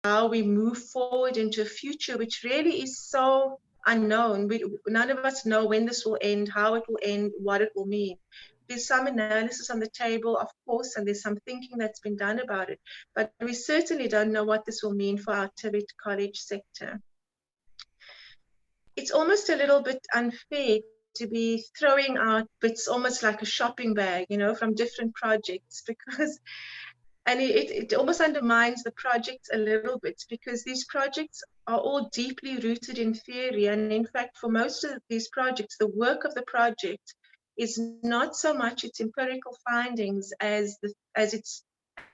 how we move forward into a future which really is so unknown. None of us know when this will end, how it will end, what it will mean. There's some analysis on the table, of course, and there's some thinking that's been done about it, but we certainly don't know what this will mean for our Tibet college sector. It's almost a little bit unfair to be throwing out bits almost like a shopping bag, you know, from different projects, because and it almost undermines the projects a little bit, because these projects are all deeply rooted in theory. And in fact, for most of these projects, the work of the project is not so much its empirical findings as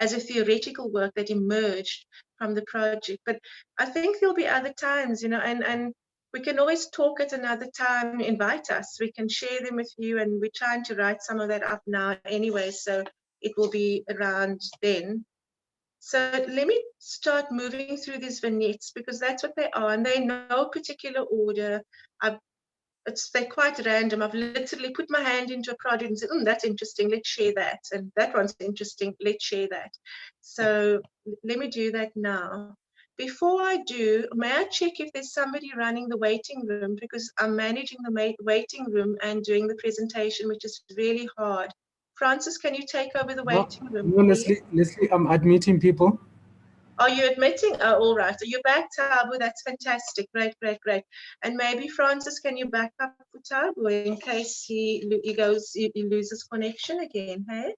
a theoretical work that emerged from the project. But I think there'll be other times, you know, and we can always talk at another time, invite us, we can share them with you, and we're trying to write some of that up now anyway, so it will be around then. So let me start moving through these vignettes, because that's what they are, and they're in no particular order. They're quite random. I've literally put my hand into a project and said, that's interesting, let's share that. And that one's interesting, let's share that. So let me do that now. Before I do, may I check if there's somebody running the waiting room, because I'm managing the waiting room and doing the presentation, which is really hard. Francis, can you take over the waiting room, please? Leslie, I'm admitting people. Are you admitting? Oh, all right. So you're back, Tabu. That's fantastic. Great, great, great. And maybe, Francis, can you back up for Tabu in case he loses connection again, hey?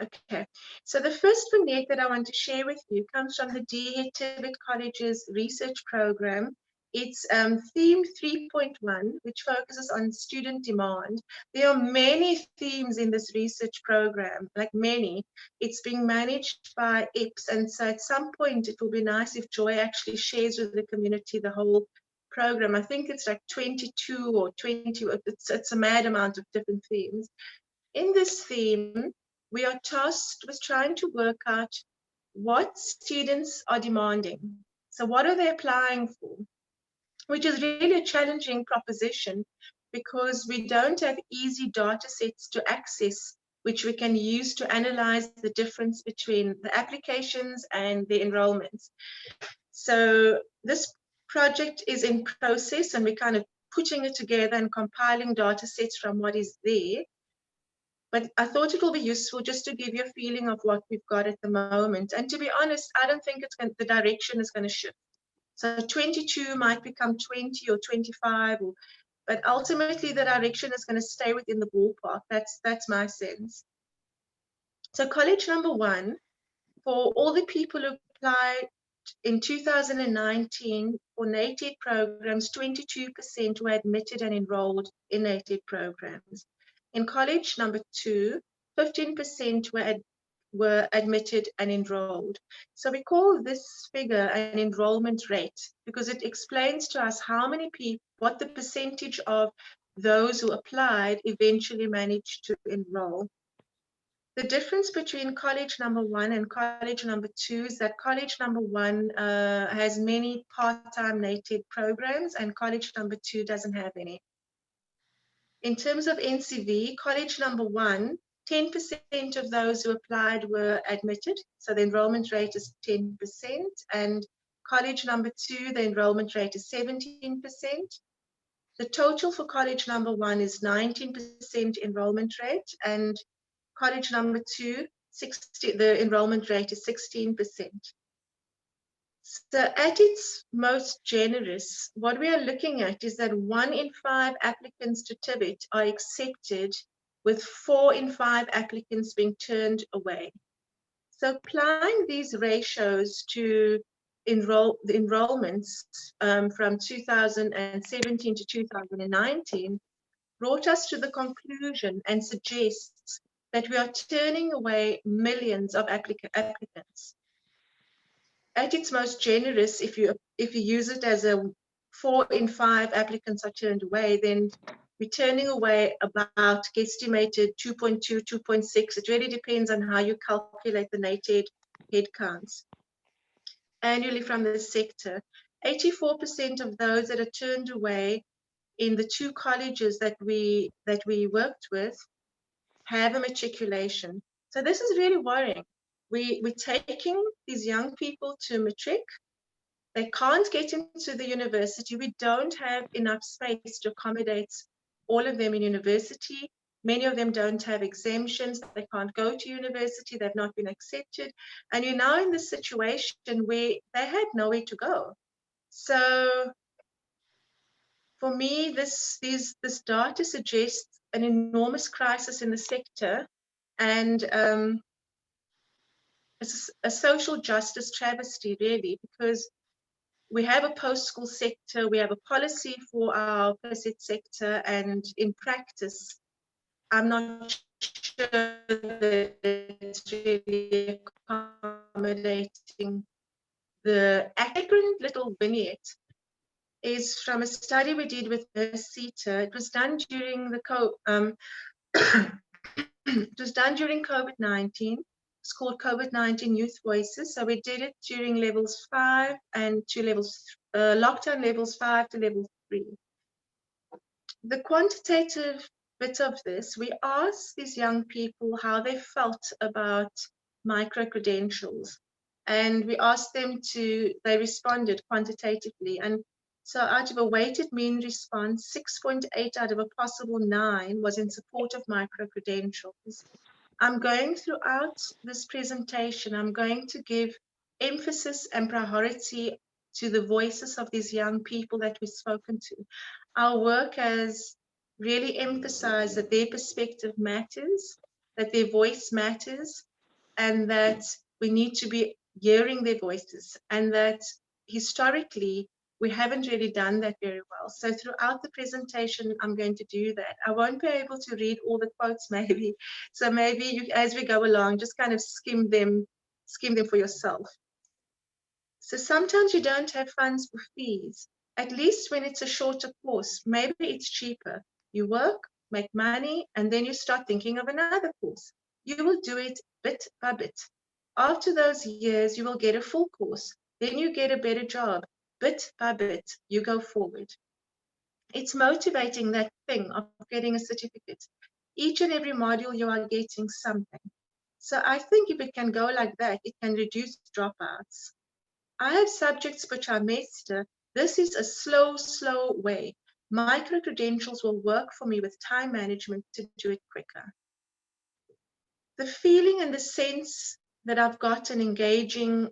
Okay. So the first vignette that I want to share with you comes from the DHET Tibet College's research program. It's theme 3.1, which focuses on student demand. There are many themes in this research program, like many. It's being managed by EPS, and so at some point it will be nice if Joy actually shares with the community the whole program. I think it's like 22 or 20, it's a mad amount of different themes. In this theme, we are tasked with trying to work out what students are demanding. So what are they applying for? Which is really a challenging proposition, because we don't have easy data sets to access, which we can use to analyze the difference between the applications and the enrollments. So this project is in process, and we're kind of putting it together and compiling data sets from what is there. But I thought it will be useful just to give you a feeling of what we've got at the moment. And to be honest, I don't think the direction is going to shift. So 22 might become 20 or 25, but ultimately the direction is going to stay within the ballpark. That's my sense. So college number one, for all the people who applied in 2019 for NATED programs, 22% were admitted and enrolled in NATED programs. In college number two, 15% were admitted and enrolled. So we call this figure an enrollment rate, because it explains to us how many people, what the percentage of those who applied eventually managed to enroll. The difference between college number one and college number two is that college number one has many part-time NATED programs, and college number two doesn't have any. In terms of NCV, college number one, 10% of those who applied were admitted. So the enrollment rate is 10%. And college number two, the enrollment rate is 17%. The total for college number one is 19% enrollment rate. And college number two, the enrollment rate is 16%. So at its most generous, what we are looking at is that 1 in 5 applicants to Tibet are accepted, with 4 in 5 applicants being turned away. So applying these ratios to the enrollments from 2017 to 2019 brought us to the conclusion and suggests that we are turning away millions of applicants. At its most generous, if you use it as a 4 in 5 applicants are turned away, then we're turning away about guesstimated 2.2, 2.6. It really depends on how you calculate the NATED headcounts annually from the sector. 84% of those that are turned away in the 2 colleges that we worked with have a matriculation. So this is really worrying. we're taking these young people to matric. They can't get into the university. We don't have enough space to accommodate all of them in university. Many of them don't have exemptions. They can't go to university. They've not been accepted. And you're now in this situation where they had nowhere to go. So for me, this data suggests an enormous crisis in the sector and it's a social justice travesty, really, because we have a post-school sector, we have a policy for our PSET sector, and in practice, I'm not sure that it's really accommodating. The accurate little vignette is from a study we did with CETA. It was done during the it was done during COVID-19. It's called COVID-19 Youth Voices. So we did it during levels 5 and to levels, lockdown levels 5 to level 3. The quantitative bit of this, we asked these young people how they felt about micro-credentials. And we asked them they responded quantitatively. And so out of a weighted mean response, 6.8 out of a possible 9 was in support of micro-credentials. I'm going throughout this presentation, I'm going to give emphasis and priority to the voices of these young people that we've spoken to. Our work has really emphasized that their perspective matters, that their voice matters, and that we need to be hearing their voices, and that historically, we haven't really done that very well. So throughout the presentation, I'm going to do that. I won't be able to read all the quotes maybe. So maybe you, as we go along, just kind of skim them for yourself. So sometimes you don't have funds for fees, at least when it's a shorter course. Maybe it's cheaper. You work, make money, and then you start thinking of another course. You will do it bit by bit. After those years, you will get a full course. Then you get a better job. Bit by bit, you go forward. It's motivating, that thing of getting a certificate. Each and every module, you are getting something. So I think if it can go like that, it can reduce dropouts. I have subjects per trimester. This is a slow way. Micro-credentials will work for me with time management to do it quicker. The feeling and the sense that I've gotten engaging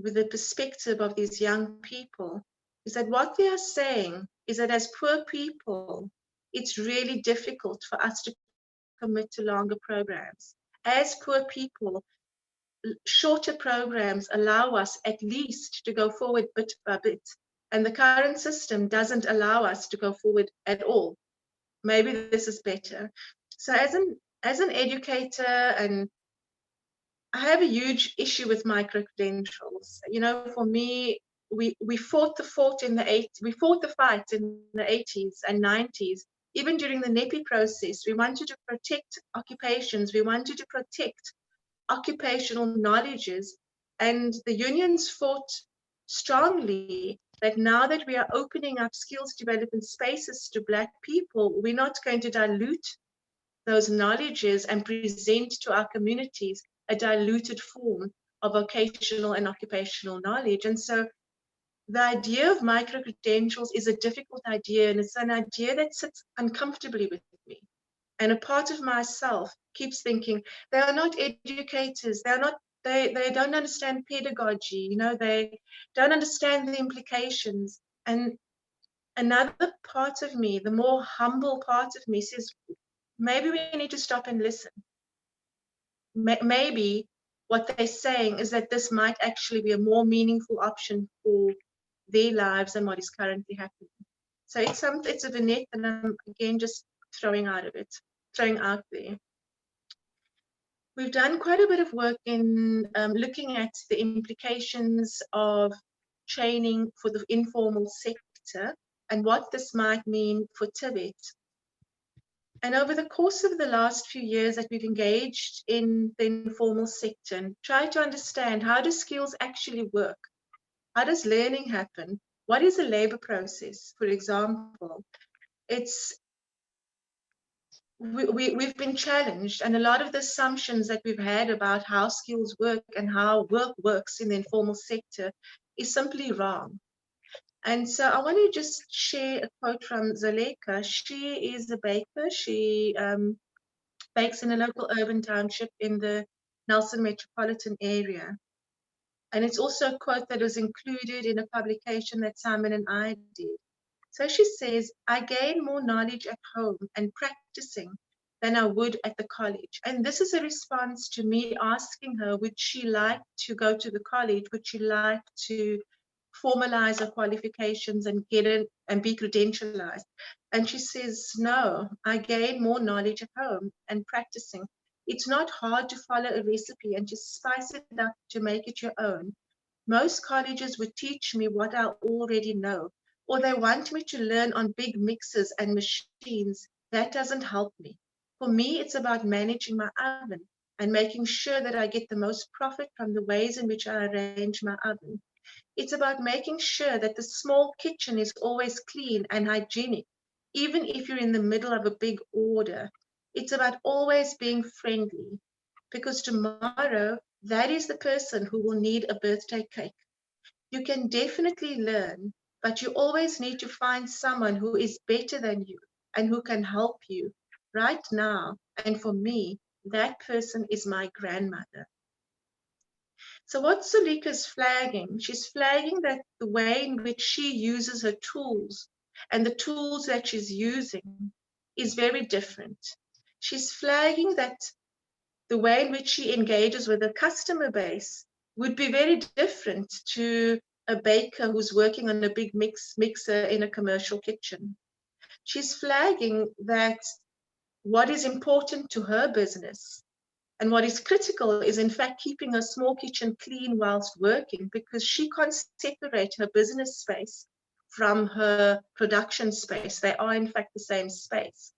with the perspective of these young people is that what they are saying is that as poor people, it's really difficult for us to commit to longer programs. As poor people, shorter programs allow us at least to go forward bit by bit. And the current system doesn't allow us to go forward at all. Maybe this is better. So as an educator, and I have a huge issue with micro-credentials. You know, for me, we fought the fight in the 80s and 90s. Even during the NEPI process, we wanted to protect occupations. We wanted to protect occupational knowledges. And the unions fought strongly that now that we are opening up skills development spaces to Black people, we're not going to dilute those knowledges and present to our communities a diluted form of vocational and occupational knowledge. And so the idea of micro-credentials is a difficult idea, and it's an idea that sits uncomfortably with me. And a part of myself keeps thinking, they are not educators, they don't understand pedagogy, you know, they don't understand the implications. And another part of me, the more humble part of me, says, maybe we need to stop and listen. Maybe what they're saying is that this might actually be a more meaningful option for their lives than what is currently happening. So it's a vignette that I'm again just throwing out there. We've done quite a bit of work in looking at the implications of training for the informal sector and what this might mean for TVET. And over the course of the last few years that we've engaged in the informal sector and try to understand, how do skills actually work? How does learning happen? What is a labor process, for example? It's we've been challenged, and a lot of the assumptions that we've had about how skills work and how work works in the informal sector is simply wrong. And so I want to just share a quote from Zaleka. She is a baker. She bakes in a local urban township in the Nelson metropolitan area. And it's also a quote that was included in a publication that Simon and I did. So she says, I gain more knowledge at home and practicing than I would at the college. And this is a response to me asking her, would she like to go to the college? Would she like to formalize her qualifications and get in and be credentialized? And she says, no, I gain more knowledge at home and practicing. It's not hard to follow a recipe and just spice it up to make it your own. Most colleges would teach me what I already know, or they want me to learn on big mixers and machines. That doesn't help me. For me, it's about managing my oven and making sure that I get the most profit from the ways in which I arrange my oven. It's about making sure that the small kitchen is always clean and hygienic, even if you're in the middle of a big order. It's about always being friendly, because tomorrow, that is the person who will need a birthday cake. You can definitely learn, but you always need to find someone who is better than you and who can help you right now. And for me, that person is my grandmother. So what Sulika's flagging, she's flagging that the way in which she uses her tools and the tools that she's using is very different. She's flagging that the way in which she engages with her customer base would be very different to a baker who's working on a big mixer in a commercial kitchen. She's flagging that what is important to her business and what is critical is, in fact, keeping her small kitchen clean whilst working, because she can't separate her business space from her production space. They are, in fact, the same space.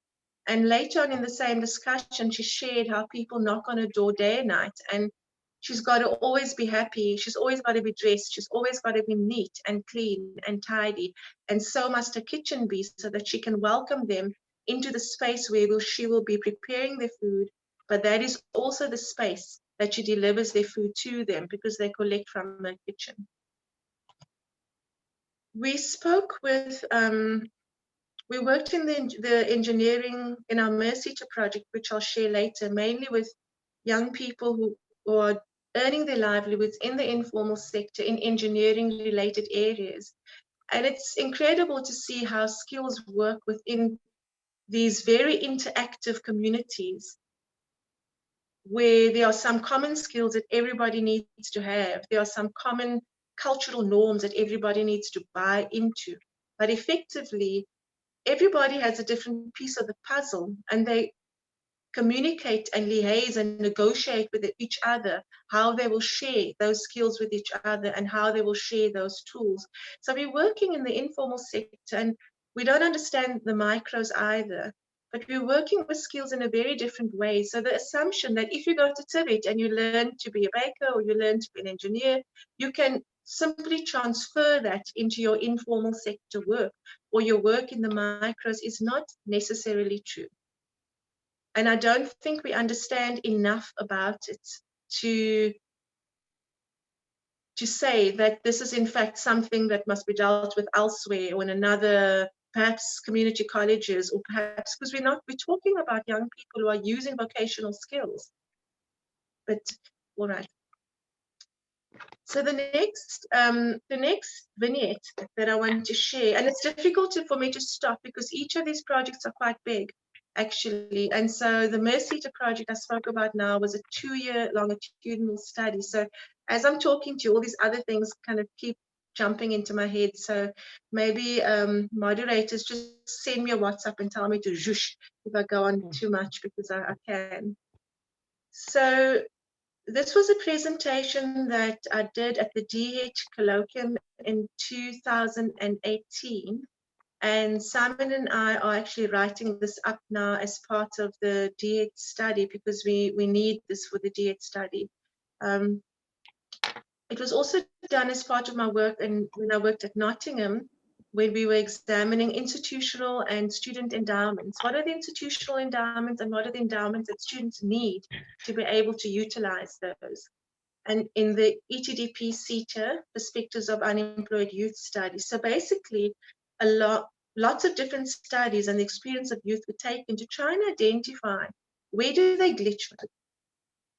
And later on in the same discussion, she shared how people knock on her door day and night, and she's got to always be happy. She's always got to be dressed. She's always got to be neat and clean and tidy. And so must her kitchen be, so that she can welcome them into the space where she will be preparing their food. But that is also the space that she delivers their food to them, because they collect from her kitchen. We spoke with we worked in the engineering in our Mercita project, which I'll share later, mainly with young people who are earning their livelihoods in the informal sector in engineering related areas. And it's incredible to see how skills work within these very interactive communities, where there are some common skills that everybody needs to have. There are some common cultural norms that everybody needs to buy into. But effectively, everybody has a different piece of the puzzle, and they communicate and liaise and negotiate with each other how they will share those skills with each other and how they will share those tools. So we're working in the informal sector, and we don't understand the micros either, but we're working with skills in a very different way. So the assumption that if you go to Tibet and you learn to be a baker or you learn to be an engineer, you can simply transfer that into your informal sector work or your work in the micros is not necessarily true. And I don't think we understand enough about it to say that this is in fact something that must be dealt with elsewhere or in another, perhaps community colleges, or perhaps because we're talking about young people who are using vocational skills. But all right. So the next vignette that I want to share, and it's difficult for me to stop because each of these projects are quite big, actually. And so the Mercita project I spoke about now was a 2-year longitudinal study. So as I'm talking to you, all these other things kind of keep jumping into my head. So maybe moderators just send me a WhatsApp and tell me to zhoosh if I go on too much, because I can. So this was a presentation that I did at the DH Colloquium in 2018. And Simon and I are actually writing this up now as part of the DH study, because we need this for the DH study. It was also done as part of my work, and when I worked at Nottingham, when we were examining institutional and student endowments. What are the institutional endowments and what are the endowments that students need to be able to utilize those? And in the ETDP CETA, Perspectives of Unemployed Youth study. So basically, lots of different studies and the experience of youth were taken to try and identify where do they glitch,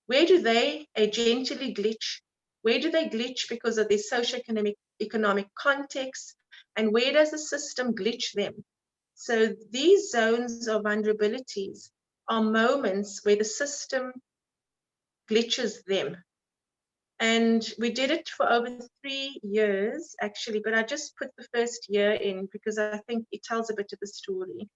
where do they agentially glitch, where do they glitch because of their socioeconomic context, and where does the system glitch them? So these zones of vulnerabilities are moments where the system glitches them. And we did it for over 3 years, actually, but I just put the first year in because I think it tells a bit of the story.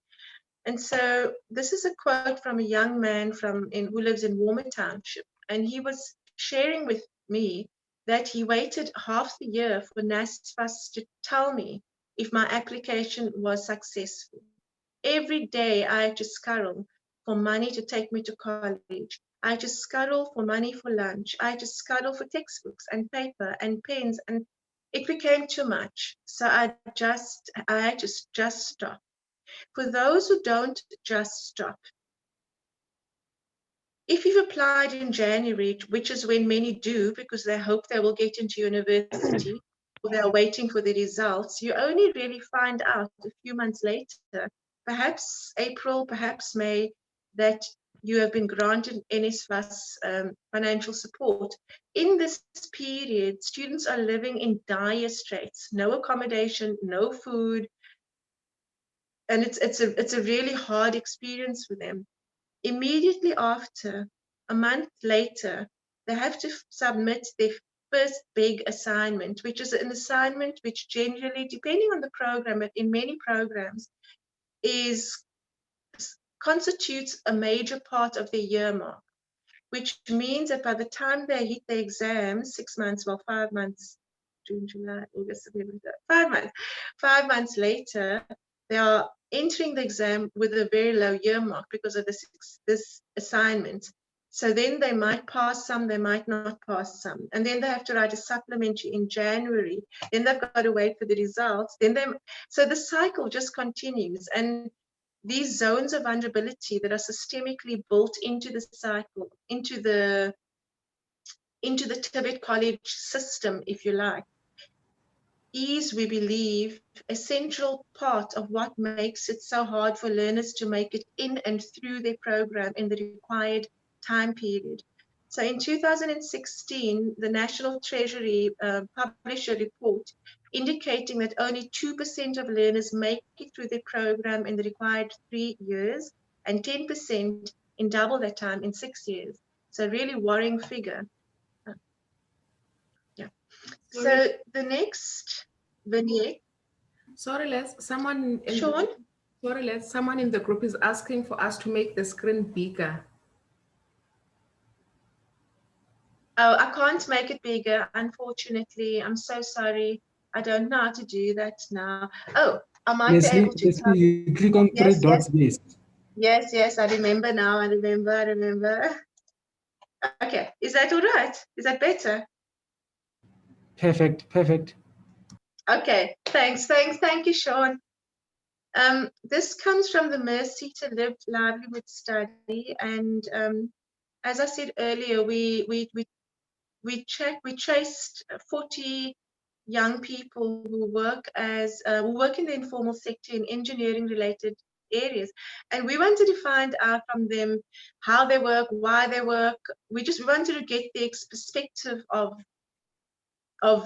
And so this is a quote from a young man who lives in Warmer Township. And he was sharing with me that he waited half the year for NSFAS to tell me if my application was successful. Every day I had to scurry for money to take me to college. I had to scuttle for money for lunch. I had to scuttle for textbooks and paper and pens, and it became too much. So I had to just stop. For those who don't just stop, if you've applied in January, which is when many do because they hope they will get into university or they're waiting for the results, you only really find out a few months later, perhaps April, perhaps May, that you have been granted NSFAS financial support. In this period, students are living in dire straits, no accommodation, no food, and it's a really hard experience for them. Immediately after, a month later, they have to submit their first big assignment, which is an assignment which generally, depending on the program, but in many programs, constitutes a major part of their year mark, which means that by the time they hit the exam, 6 months, well, 5 months, June, July, August, September, 5 months later, they are entering the exam with a very low year mark because of this assignment. So then they might pass some, they might not pass some. And then they have to write a supplementary in January. Then they've got to wait for the results. So the cycle just continues. And these zones of vulnerability that are systemically built into the cycle, into the Tibet College system, if you like, is, we believe, a central part of what makes it so hard for learners to make it in and through their program in the required time period. So in 2016, the National Treasury published a report indicating that only 2% of learners make it through their program in the required 3 years and 10% in double that time in 6 years. So a really worrying figure. Yeah. So the next vignette. Sorry, Les. Someone in the group is asking for us to make the screen bigger. Oh, I can't make it bigger, unfortunately. I'm so sorry. I don't know how to do that now. Oh, I might be able to tell you. You click on three dots. Yes, I remember now. I remember. Okay, is that all right? Is that better? Perfect. Okay, thanks. Thank you, Sean. This comes from the Mercy to Live Livelihood study, and as I said earlier, we traced 40 young people who work in the informal sector in engineering related areas, and we wanted to find out from them how they work, why they work. We wanted to get their perspective of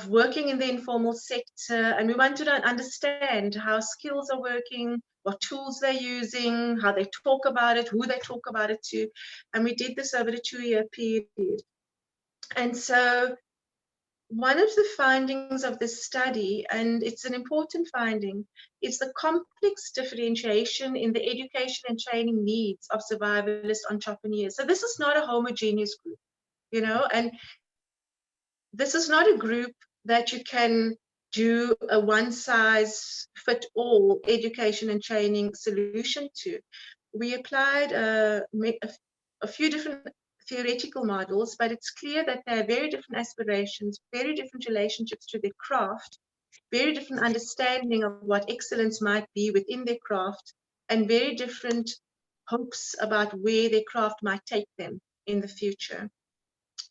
working in the informal sector, and we wanted to understand how skills are working, what tools they're using, how they talk about it, who they talk about it to, and we did this over a 2-year period. And so one of the findings of this study, and it's an important finding, is the complex differentiation in the education and training needs of survivalist entrepreneurs. So this is not a homogeneous group, and this is not a group that you can do a one-size-fit-all education and training solution to. We applied a few different theoretical models, but it's clear that they have very different aspirations, very different relationships to their craft, very different understanding of what excellence might be within their craft, and very different hopes about where their craft might take them in the future.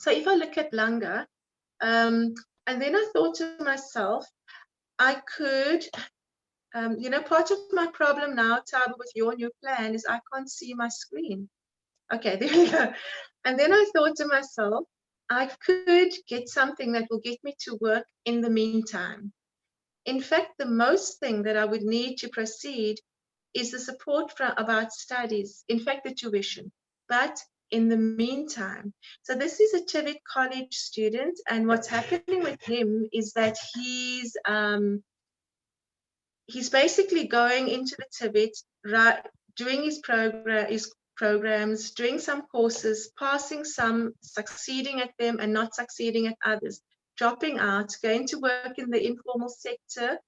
So if I look at Langa, and then I thought to myself, I could, part of my problem now, Taba, with your new plan is I can't see my screen. Okay, there we go. And then I thought to myself, I could get something that will get me to work in the meantime. In fact, the most thing that I would need to proceed is the support about studies, in fact, the tuition. But in the meantime, so this is a Tibet College student, and what's happening with him is that he's basically going into the Tibet, doing his programs, doing some courses, passing some, succeeding at them and not succeeding at others, dropping out, going to work in the informal sector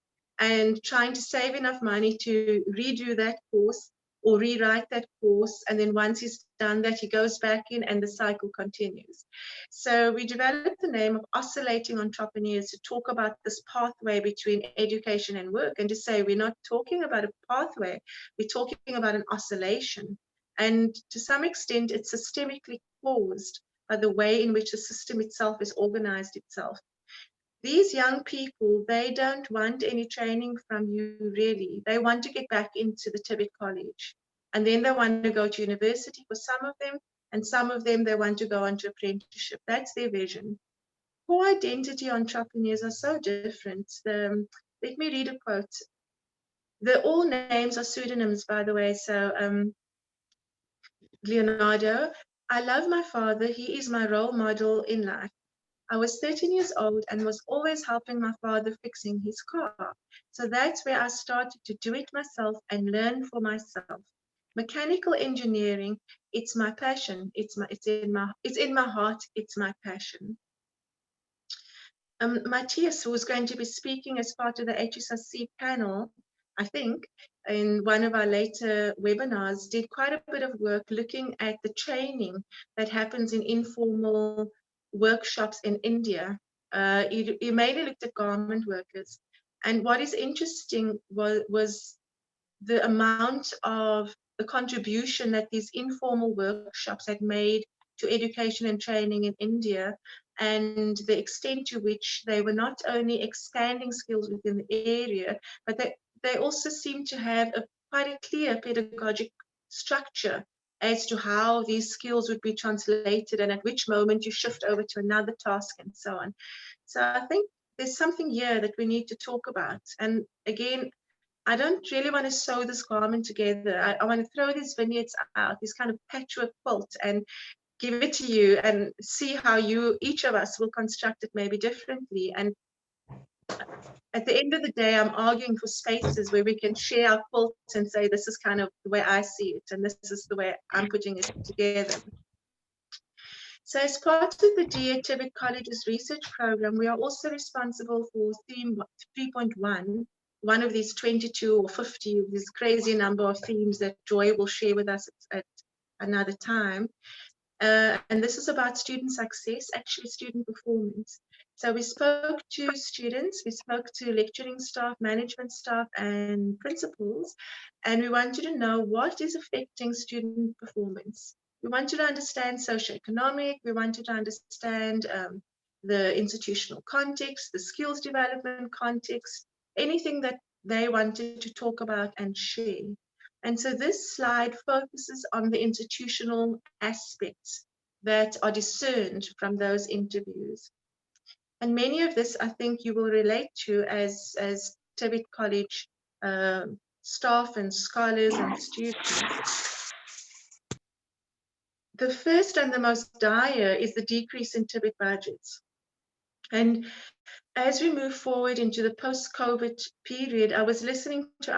and trying to save enough money to redo that course or rewrite that course. And then once he's done that, he goes back in and the cycle continues. So we developed the name of Oscillating Entrepreneurs to talk about this pathway between education and work, and to say we're not talking about a pathway, we're talking about an oscillation. And to some extent, it's systemically caused by the way in which the system itself is organized itself. These young people, they don't want any training from you, really. They want to get back into the Tibet College. And then they want to go to university for some of them, and some of them, they want to go on to apprenticeship. That's their vision. Core identity entrepreneurs are so different. Let me read a quote. All names are pseudonyms, by the way. So Leonardo, I love my father. He is my role model in life. I was 13 years old and was always helping my father fixing his car. So that's where I started to do it myself and learn for myself. Mechanical engineering, it's my passion. It's in my heart. It's my passion. Matthias, who is going to be speaking as part of the HSRC panel, I think, in one of our later webinars, did quite a bit of work looking at the training that happens in informal workshops in India. He mainly looked at garment workers. And what is interesting was the amount of the contribution that these informal workshops had made to education and training in India, and the extent to which they were not only expanding skills within the area, but they also seem to have quite a clear pedagogic structure as to how these skills would be translated and at which moment you shift over to another task and so on. So I think there's something here that we need to talk about. And again, I don't really want to sew this garment together. I want to throw these vignettes out, this kind of patchwork quilt, and give it to you and see how each of us will construct it maybe differently. And at the end of the day, I'm arguing for spaces where we can share our quilts and say, this is kind of the way I see it, and this is the way I'm putting it together. So as part of the DA Tibet College's research program, we are also responsible for theme 3.1, one of these 22 or 50, this crazy number of themes that Joy will share with us at another time. And this is about student success, actually student performance. So we spoke to students, we spoke to lecturing staff, management staff, and principals, and we wanted to know what is affecting student performance. We wanted to understand socioeconomic, we wanted to understand the institutional context, the skills development context, anything that they wanted to talk about and share. And so this slide focuses on the institutional aspects that are discerned from those interviews. And many of this, I think you will relate to as Tibet College staff and scholars and students. The first and the most dire is the decrease in Tibet budgets. And as we move forward into the post-COVID period, I was listening to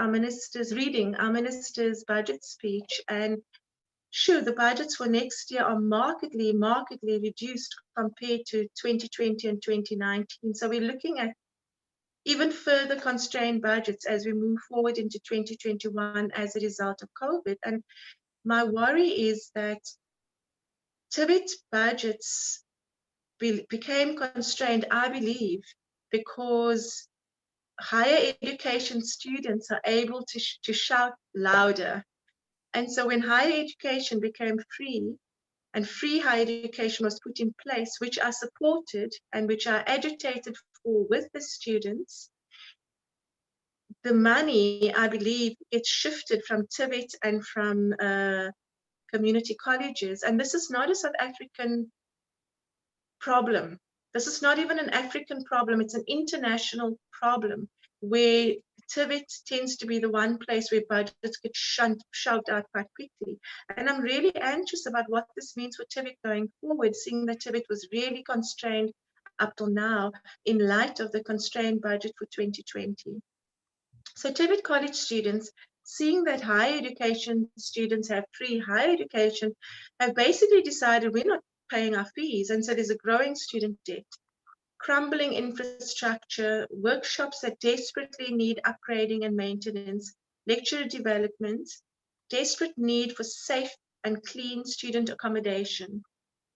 reading our minister's budget speech, and sure, the budgets for next year are markedly reduced compared to 2020 and 2019. So we're looking at even further constrained budgets as we move forward into 2021 as a result of COVID. And my worry is that Tibet budgets became constrained, I believe, because higher education students are able to shout louder. And so when higher education became free, and free higher education was put in place, which I supported and which I agitated for with the students, the money, I believe, gets shifted from Tibet and from community colleges. And this is not a South African problem. This is not even an African problem. It's an international problem where Tibet tends to be the one place where budgets get shoved out quite quickly. And I'm really anxious about what this means for Tibet going forward, seeing that Tibet was really constrained up till now in light of the constrained budget for 2020. So Tibet college students, seeing that higher education students have free higher education, have basically decided we're not paying our fees. And so there's a growing student debt, crumbling infrastructure, workshops that desperately need upgrading and maintenance, lecturer development, desperate need for safe and clean student accommodation,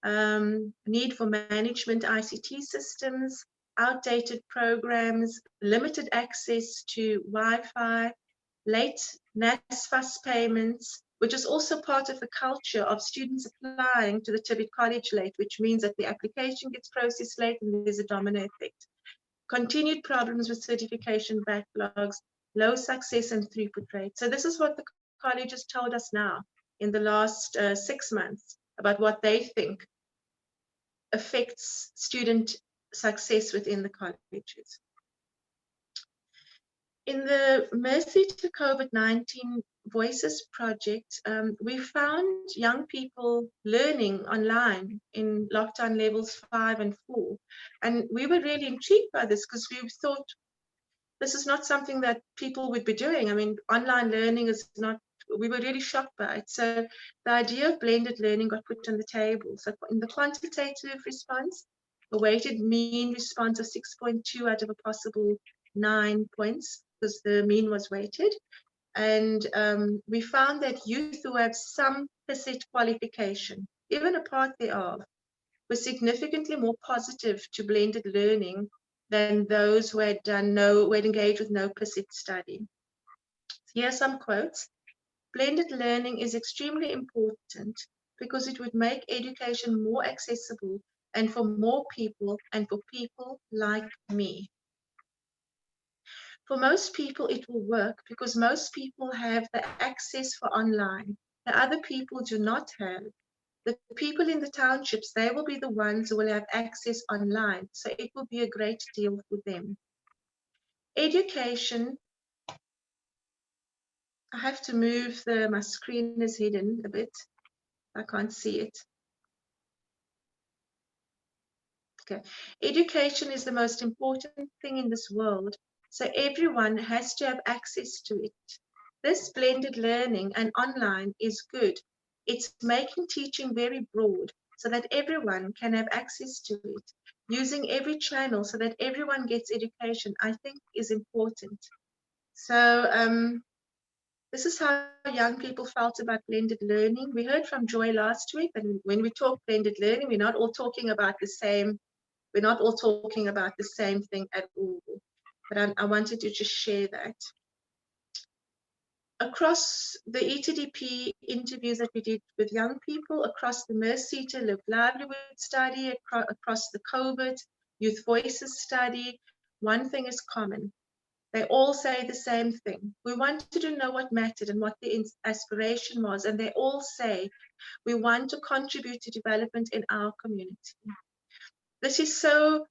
need for management ICT systems, outdated programs, limited access to Wi-Fi, late NSFAS payments, which is also part of the culture of students applying to the Tibet College late, which means that the application gets processed late and there's a domino effect. Continued problems with certification backlogs, low success and throughput rate. So this is what the college has told us now in the last 6 months about what they think affects student success within the colleges. In the Mercy to COVID-19 Voices project, we found young people learning online in lockdown levels 5 and 4. And we were really intrigued by this because we thought this is not something that people would be doing. I mean, online learning is not, we were really shocked by it. So the idea of blended learning got put on the table. So in the quantitative response, a weighted mean response of 6.2 out of a possible 9 points, because the mean was weighted. And we found that youth who have some PSET qualification, even a part thereof, were significantly more positive to blended learning than those who had engaged with no PSET study. Here are some quotes. Blended learning is extremely important because it would make education more accessible and for more people and for people like me. For most people, it will work because most people have the access for online that other people do not have. The people in the townships, they will be the ones who will have access online. So it will be a great deal for them. Education, I have to move my screen is hidden a bit. I can't see it. Okay. Education is the most important thing in this world. So everyone has to have access to it. This blended learning and online is good. It's making teaching very broad so that everyone can have access to it. Using every channel so that everyone gets education, I think is important. So this is how young people felt about blended learning. We heard from Joy last week, and when we talk blended learning, we're not all talking about the same thing at all. But I wanted to just share that. Across the ETDP interviews that we did with young people, across the Mercy to Live Livelihood study, across the COVID Youth Voices study, one thing is common. They all say the same thing. We wanted to know what mattered and what the aspiration was, and they all say, we want to contribute to development in our community. This is so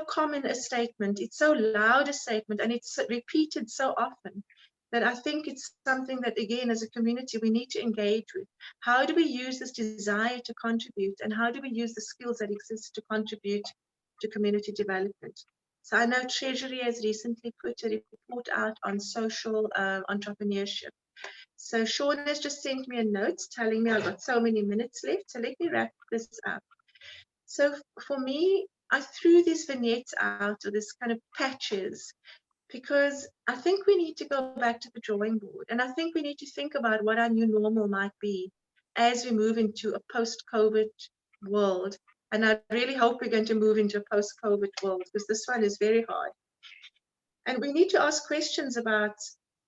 common a statement. It's so loud a statement, and it's repeated so often that I think it's something that, again, as a community, we need to engage with. How do we use this desire to contribute, and how do we use the skills that exist to contribute to community development? So I know Treasury has recently put a report out on social entrepreneurship. So Sean has just sent me a note telling me I've got so many minutes left. So let me wrap this up. So for me, I threw these vignettes out, or this kind of patches, because I think we need to go back to the drawing board. And I think we need to think about what our new normal might be as we move into a post-COVID world. And I really hope we're going to move into a post-COVID world, because this one is very hard. And we need to ask questions about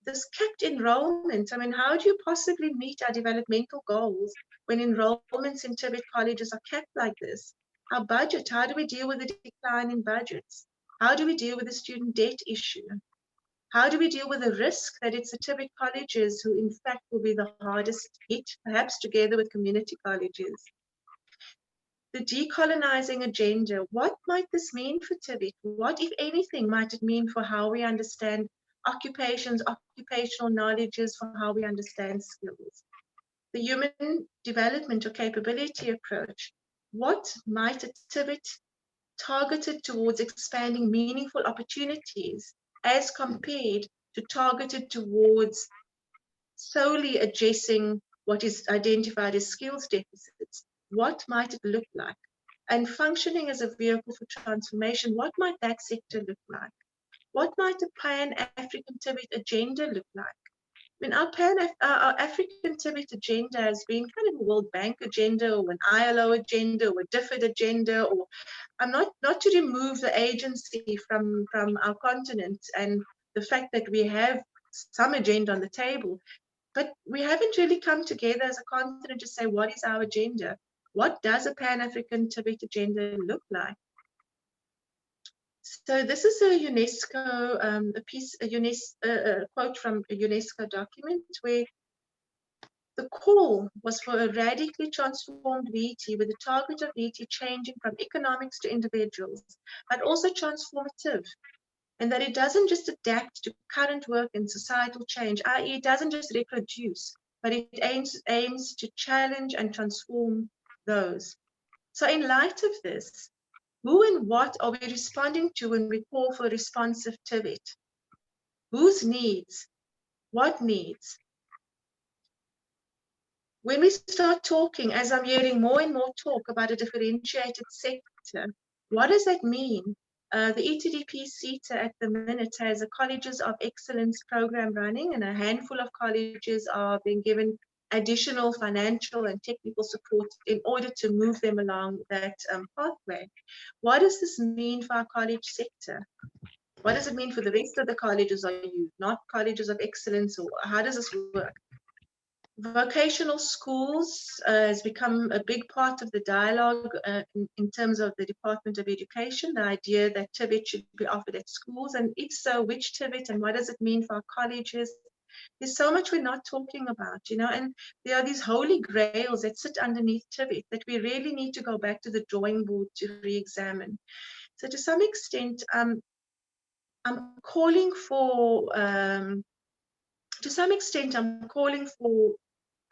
this capped enrollment. I mean, how do you possibly meet our developmental goals when enrollments in Tibet colleges are capped like this? Our budget, how do we deal with the decline in budgets? How do we deal with the student debt issue? How do we deal with the risk that it's the Tibet colleges who in fact will be the hardest hit, perhaps together with community colleges? The decolonizing agenda, what might this mean for Tibet? What, if anything, might it mean for how we understand occupations, occupational knowledges, for how we understand skills? The human development or capability approach, what might a Tibet targeted towards expanding meaningful opportunities as compared to targeted towards solely addressing what is identified as skills deficits? What might it look like? And functioning as a vehicle for transformation, what might that sector look like? What might a Pan-African Tibet agenda look like? I mean, our African Tibet agenda has been kind of a World Bank agenda or an ILO agenda or a DFID agenda, or I'm not to remove the agency from our continent and the fact that we have some agenda on the table, but we haven't really come together as a continent to say, what is our agenda? What does a Pan-African Tibet agenda look like? So this is a UNESCO, a quote from a UNESCO document where the call was for a radically transformed VT with the target of VT changing from economics to individuals, but also transformative. And that it doesn't just adapt to current work and societal change, i.e. it doesn't just reproduce, but it aims to challenge and transform those. So in light of this, who and what are we responding to when we call for responsive Tibet? Whose needs? What needs? When we start talking, as I'm hearing more and more talk about a differentiated sector, what does that mean? The ETDP CETA at the minute has a Colleges of Excellence program running, and a handful of colleges are being given additional financial and technical support in order to move them along that pathway. What does this mean for our college sector? What does it mean for the rest of the colleges? Are you not colleges of excellence, or how does this work? Vocational schools has become a big part of the dialogue in terms of the Department of Education, the idea that TVET should be offered at schools, and if so, which TVET, and what does it mean for our colleges? There's so much we're not talking about, you know, and there are these holy grails that sit underneath TVET that we really need to go back to the drawing board to re-examine. So to some extent, I'm calling for,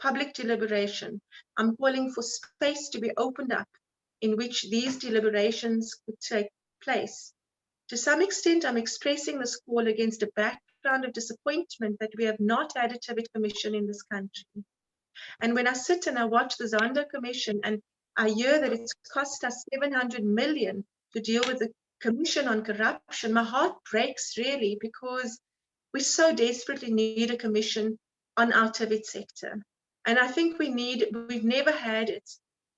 public deliberation. I'm calling for space to be opened up in which these deliberations could take place. To some extent, I'm expressing this call against a background of disappointment that we have not had a Tibet Commission in this country. And when I sit and I watch the Zondo Commission and I hear that it's cost us 700 million to deal with the Commission on Corruption, my heart breaks really, because we so desperately need a commission on our Tibet sector. And I think we've never had it.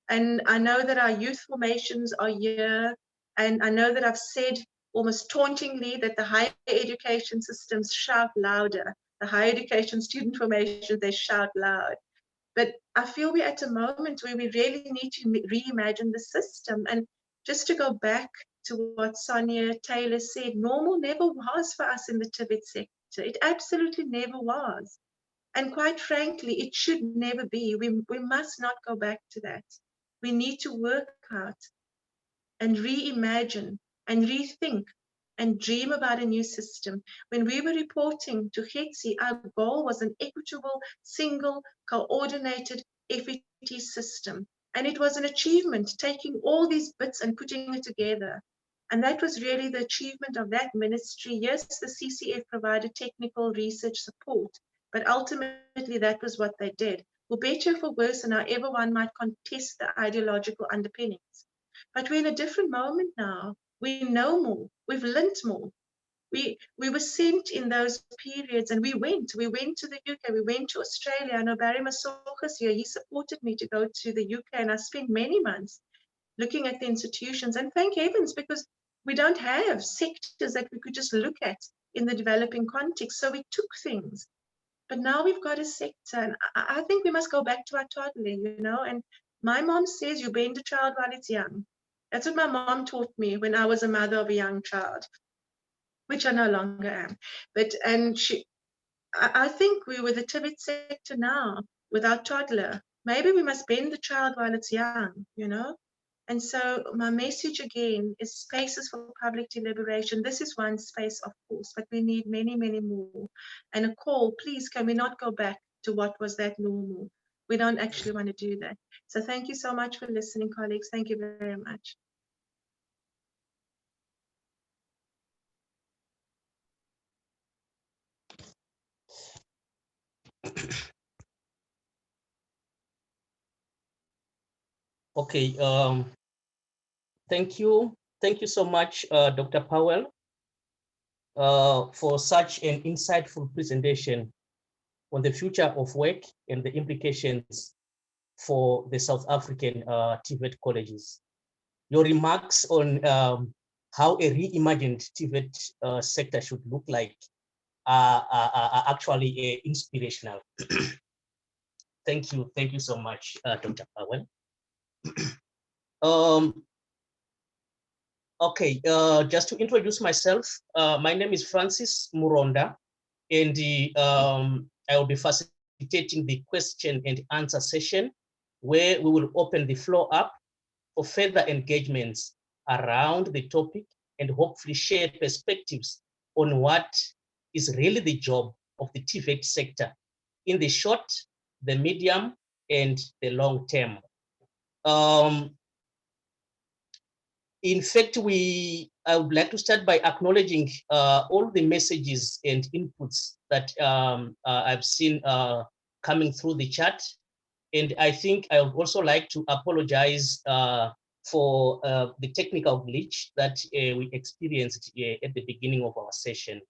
And I know that our youth formations are here. And I know that I've said almost tauntingly that the higher education systems shout louder. The higher education student formations, they shout loud. But I feel we're at a moment where we really need to reimagine the system. And just to go back to what Sonia Taylor said, normal never was for us in the Tibet sector. It absolutely never was. And quite frankly, it should never be. We must not go back to that. We need to work out and reimagine and rethink and dream about a new system. When we were reporting to HETSI, our goal was an equitable, single, coordinated FET system. And it was an achievement, taking all these bits and putting it together. And that was really the achievement of that ministry. Yes, the CCF provided technical research support, but ultimately that was what they did. For better, for worse, and however one might contest the ideological underpinnings. But we're in a different moment now. We know more, we've learnt more. We were sent in those periods, and we went to the UK, we went to Australia. I know Barry Masochas here, he supported me to go to the UK, and I spent many months looking at the institutions, and thank heavens, because we don't have sectors that we could just look at in the developing context. So we took things. But now we've got a sector, and I think we must go back to our toddling, you know. And my mom says you bend a child while it's young. That's what my mom taught me when I was a mother of a young child, which I no longer am. I think we were the Tibet sector now with our toddler. Maybe we must bend the child while it's young, you know. And so my message again is spaces for public deliberation. This is one space, of course, but we need many, many more. And a call, please, can we not go back to what was that normal? We don't actually want to do that. So thank you so much for listening, colleagues. Thank you very much. Okay, thank you so much, Dr. Powell, for such an insightful presentation on the future of work and the implications for the South African TVET colleges. Your remarks on how a reimagined TVET sector should look like are actually inspirational. Thank you so much, Dr. Powell. Okay, just to introduce myself, my name is Francis Muronda, and I will be facilitating the question and answer session, where we will open the floor up for further engagements around the topic and hopefully share perspectives on what is really the job of the TVET sector in the short, the medium, and the long term. In fact, I would like to start by acknowledging all the messages and inputs that I've seen coming through the chat. And I think I would also like to apologize for the technical glitch that we experienced at the beginning of our session.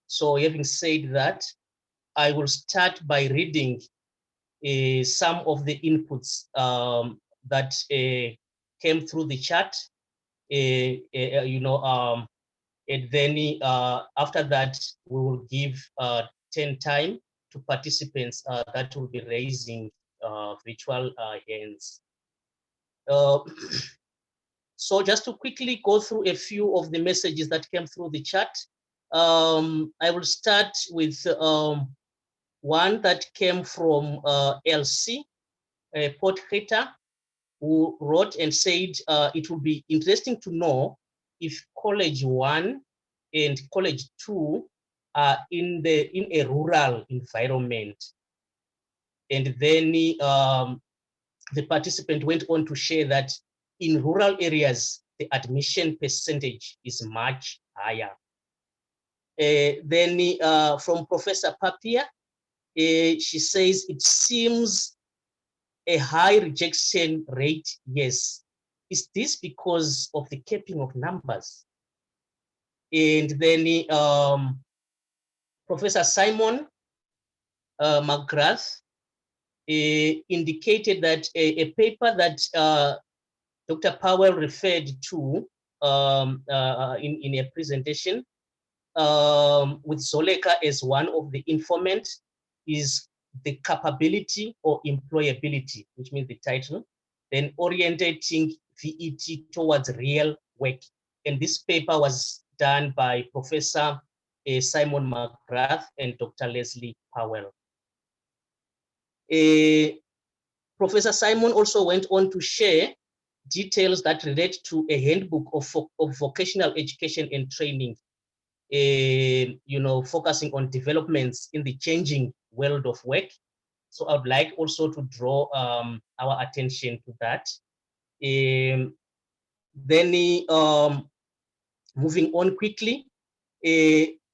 So having said that, I will start by reading some of the inputs that came through the chat, you know, and then after that, we will give 10 time to participants that will be raising virtual hands. So just to quickly go through a few of the messages that came through the chat, I will start with one that came from LC, Port Heta, who wrote and said it would be interesting to know if College 1 and College 2 are in a rural environment. And then the participant went on to share that in rural areas, the admission percentage is much higher. Then from Professor Papia, she says it seems a high rejection rate, yes. Is this because of the capping of numbers? And then Professor Simon Mcgrath indicated that a paper that Dr. Powell referred to in a presentation with Zoleka as one of the informants is the capability or employability, which means the title, then orientating VET towards real work. And this paper was done by Professor Simon Mcgrath and Dr. Leslie Powell. Professor Simon also went on to share details that relate to a handbook of vocational education and training, you know, focusing on developments in the changing world of work. So I would like also to draw our attention to that. Then moving on quickly,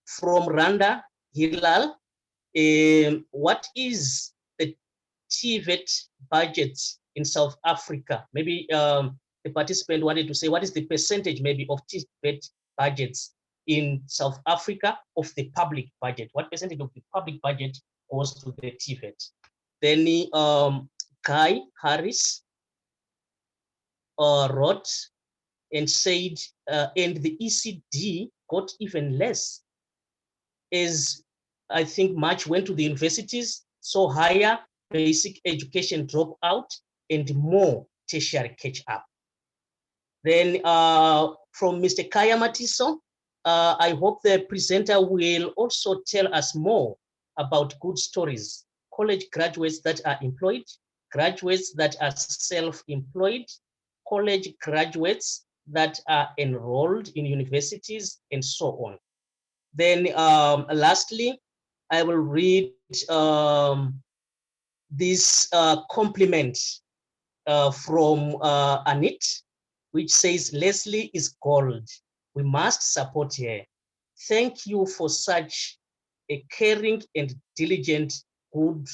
from Randa Hilal, what is the TVET budget in South Africa? Maybe the participant wanted to say, what is the percentage maybe of TVET budgets in South Africa of the public budget? What percentage of the public budget goes to the TVET? Then Guy Harris wrote and said, and the ECD got even less, as I think much went to the universities, so higher basic education dropout and more tertiary catch up. Then from Mr. Kaya Matiso, I hope the presenter will also tell us more about good stories, college graduates that are employed, graduates that are self-employed, college graduates that are enrolled in universities, and so on. Then lastly, I will read this compliment from Anit, which says, Leslie is gold. We must support her. Thank you for such a caring and diligent, good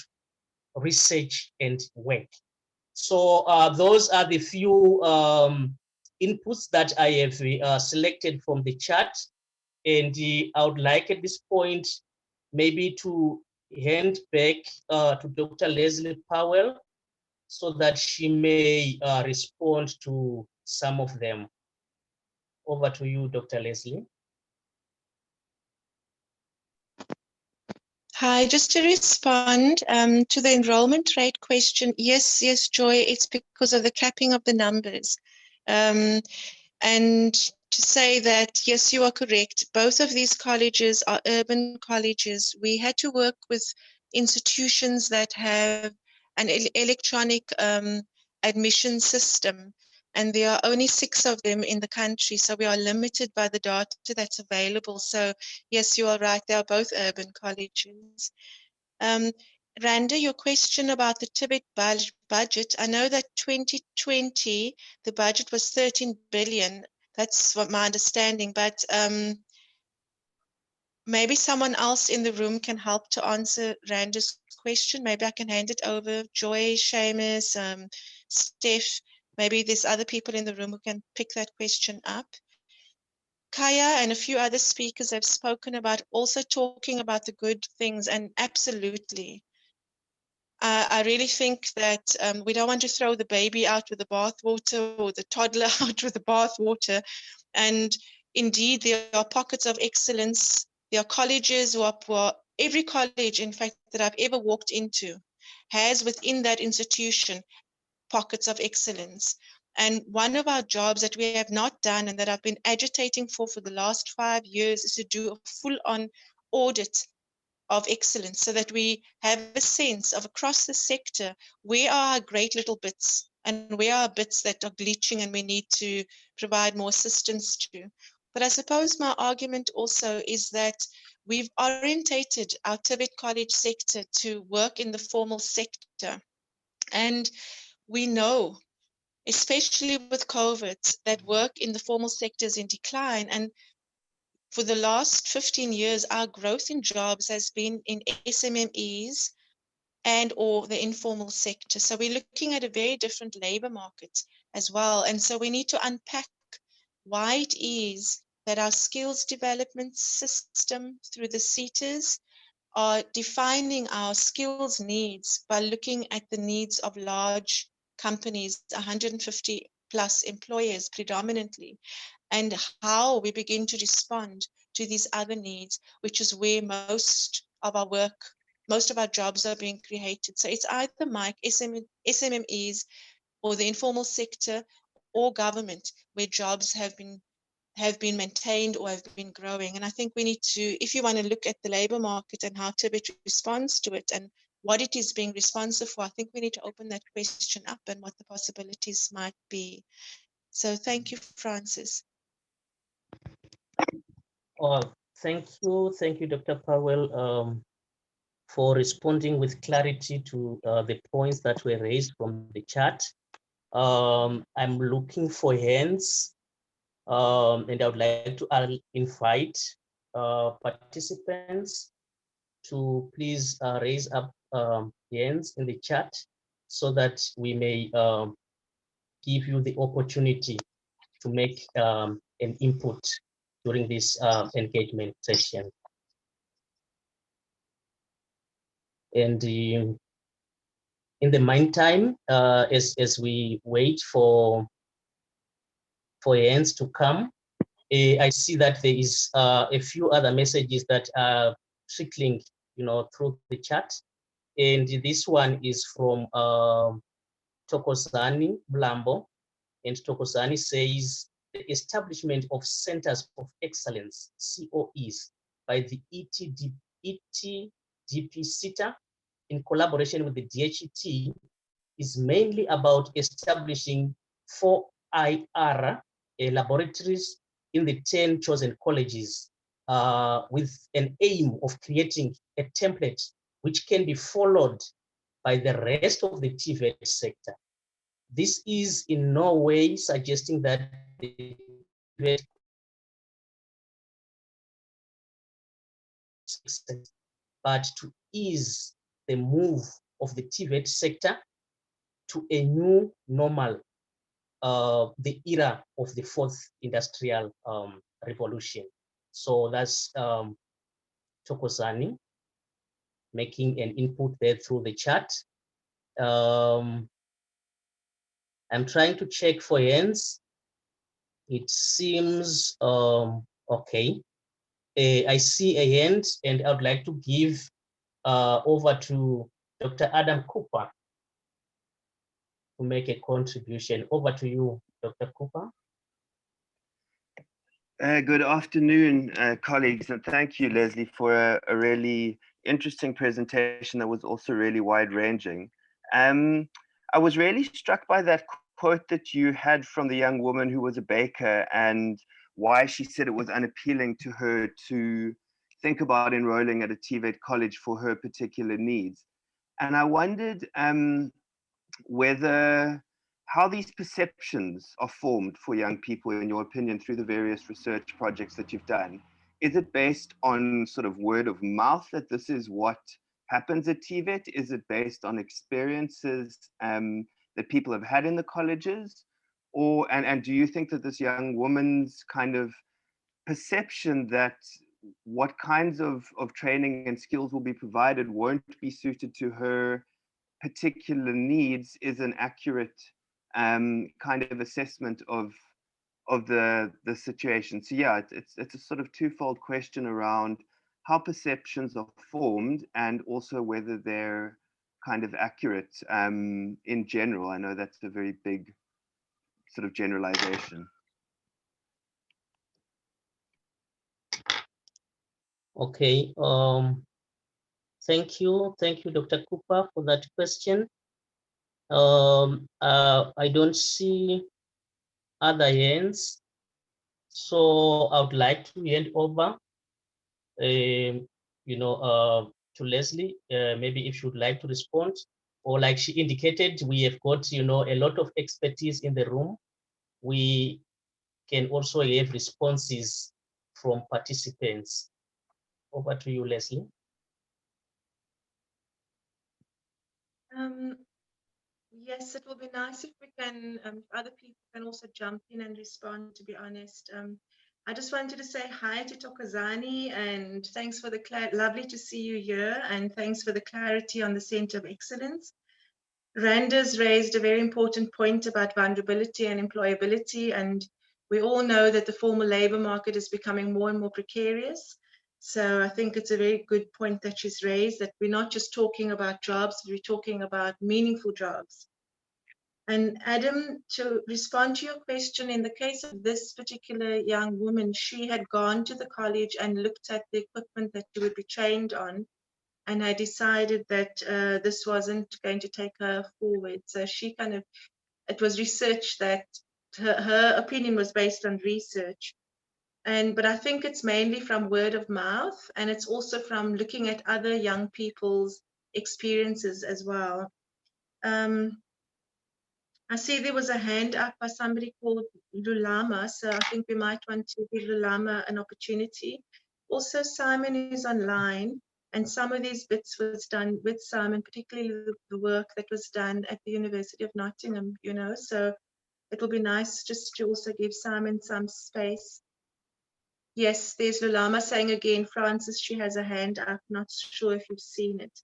research and work. So those are the few inputs that I have selected from the chat. And I would like at this point maybe to hand back to Dr. Leslie Powell so that she may respond to some of them. Over to you, Dr. Leslie. Hi, just to respond to the enrollment rate question, yes, Joy, it's because of the capping of the numbers. And to say that, yes, you are correct. Both of these colleges are urban colleges. We had to work with institutions that have an electronic admission system, and there are only 6 of them in the country, so we are limited by the data that's available. So yes, you are right, they are both urban colleges. Randa, your question about the Tibet budget, I know that 2020, the budget was 13 billion. That's what my understanding, but maybe someone else in the room can help to answer Randa's question. Maybe I can hand it over. Joy, Seamus, Steph, maybe there's other people in the room who can pick that question up. Kaya and a few other speakers have spoken about also talking about the good things, and absolutely. I really think that we don't want to throw the baby out with the bathwater or the toddler out with the bathwater. And indeed, there are pockets of excellence. There are colleges who are every college, in fact, that I've ever walked into has within that institution pockets of excellence. And one of our jobs that we have not done and that I've been agitating for the last 5 years is to do a full-on audit of excellence so that we have a sense of across the sector, where are our great little bits and where are bits that are glitching and we need to provide more assistance to. But I suppose my argument also is that we've orientated our Tibet College sector to work in the formal sector. And we know, especially with COVID, that work in the formal sector is in decline. And for the last 15 years, our growth in jobs has been in SMMEs and or the informal sector. So we're looking at a very different labor market as well. And so we need to unpack why it is that our skills development system through the CETAs are defining our skills needs by looking at the needs of large companies, 150 plus employers predominantly, and how we begin to respond to these other needs, which is where most of our work, most of our jobs are being created. So it's either SMMEs or the informal sector or government where jobs have been maintained or have been growing. And I think we need to, if you want to look at the labor market and how Tibet responds to it and what it is being responsive for, I think we need to open that question up and what the possibilities might be. So thank you, Francis. Thank you, Dr. Powell, for responding with clarity to the points that were raised from the chat. I'm looking for hands, and I would like to invite participants to please raise up hands in the chat so that we may give you the opportunity to make an input during this engagement session. And in the meantime, as we wait for hands to come, I see that there is a few other messages that are trickling, through the chat. And this one is from Tokozani Blambo. And Tokozani says, the establishment of Centers of Excellence, COEs, by the ETDP SITA in collaboration with the DHET is mainly about establishing 4 IR laboratories in the 10 chosen colleges with an aim of creating a template which can be followed by the rest of the TVET sector. This is in no way suggesting that the TVET but to ease the move of the TVET sector to a new normal, the era of the 4th industrial revolution. So that's Tokozani making an input there through the chat. I'm trying to check for hands. It seems okay. I see a hand, and I would like to give over to Dr. Adam Cooper to make a contribution. Over to you, Dr. Cooper. Good afternoon, colleagues, and thank you, Leslie, for a really interesting presentation that was also really wide-ranging. I was really struck by that quote that you had from the young woman who was a baker and why she said it was unappealing to her to think about enrolling at a TVET college for her particular needs. And I wondered how these perceptions are formed for young people, in your opinion, through the various research projects that you've done. Is it based on sort of word of mouth that this is what happens at TVET? Is it based on experiences that people have had in the colleges? And do you think that this young woman's kind of perception that what kinds of training and skills will be provided won't be suited to her particular needs is an accurate kind of assessment of the situation? So yeah, it's a sort of twofold question around how perceptions are formed and also whether they're kind of accurate in general. I know that's a very big sort of generalization. Okay, thank you, Dr. Cooper, for that question. I don't see other hands, so I would like to hand over, to Leslie. Maybe if you'd like to respond, or like she indicated, we have got, a lot of expertise in the room. We can also have responses from participants. Over to you, Leslie. Yes, it will be nice if we can, other people can also jump in and respond, to be honest. I just wanted to say hi to Tokozani, and thanks for the lovely to see you here, and thanks for the clarity on the Center of Excellence. Randa's raised a very important point about vulnerability and employability, and we all know that the formal labor market is becoming more and more precarious. So I think it's a very good point that she's raised, that we're not just talking about jobs, we're talking about meaningful jobs. And Adam, to respond to your question, in the case of this particular young woman, she had gone to the college and looked at the equipment that she would be trained on, and I decided that this wasn't going to take her forward. So she it was research that her opinion was based on research. But I think it's mainly from word of mouth, and it's also from looking at other young people's experiences as well. I see there was a hand up by somebody called Lulama, so I think we might want to give Lulama an opportunity. Also, Simon is online, and some of these bits was done with Simon, particularly the work that was done at the University of Nottingham, so it will be nice just to also give Simon some space. Yes, there's Lulama saying again, Francis, she has a hand up, not sure if you've seen it.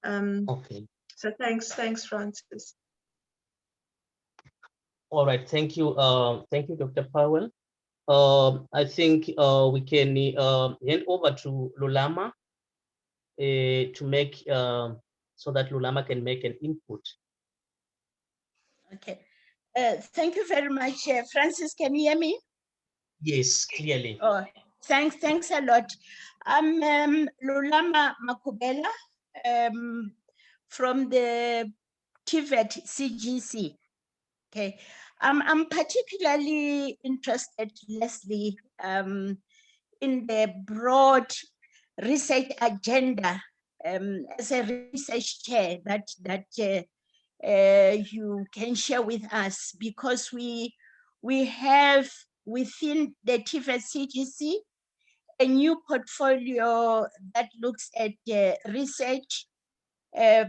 Okay. So thanks, Francis. All right, thank you, Dr. Powell. I think we can hand over to Lulama to make, so that Lulama can make an input. Okay. Thank you very much. Francis, can you hear me? Yes, clearly. Oh, thanks a lot. I'm Lulama Makubela from the TVET CGC. Okay, I'm particularly interested, Leslie, in the broad research agenda as a research chair that you can share with us, because we have within the TVET CGC a new portfolio that looks at research,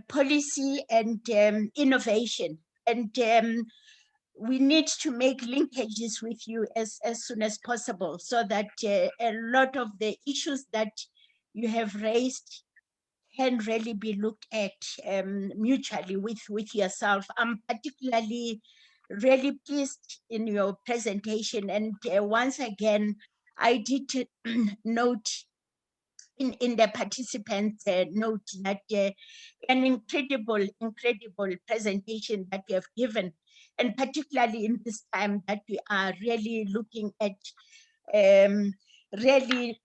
policy, and innovation. And we need to make linkages with you as soon as possible, so that a lot of the issues that you have raised can really be looked at mutually with yourself. I'm particularly really pleased in your presentation, and once again, I did note in the participants note that an incredible presentation that you have given, and particularly in this time that we are really looking at really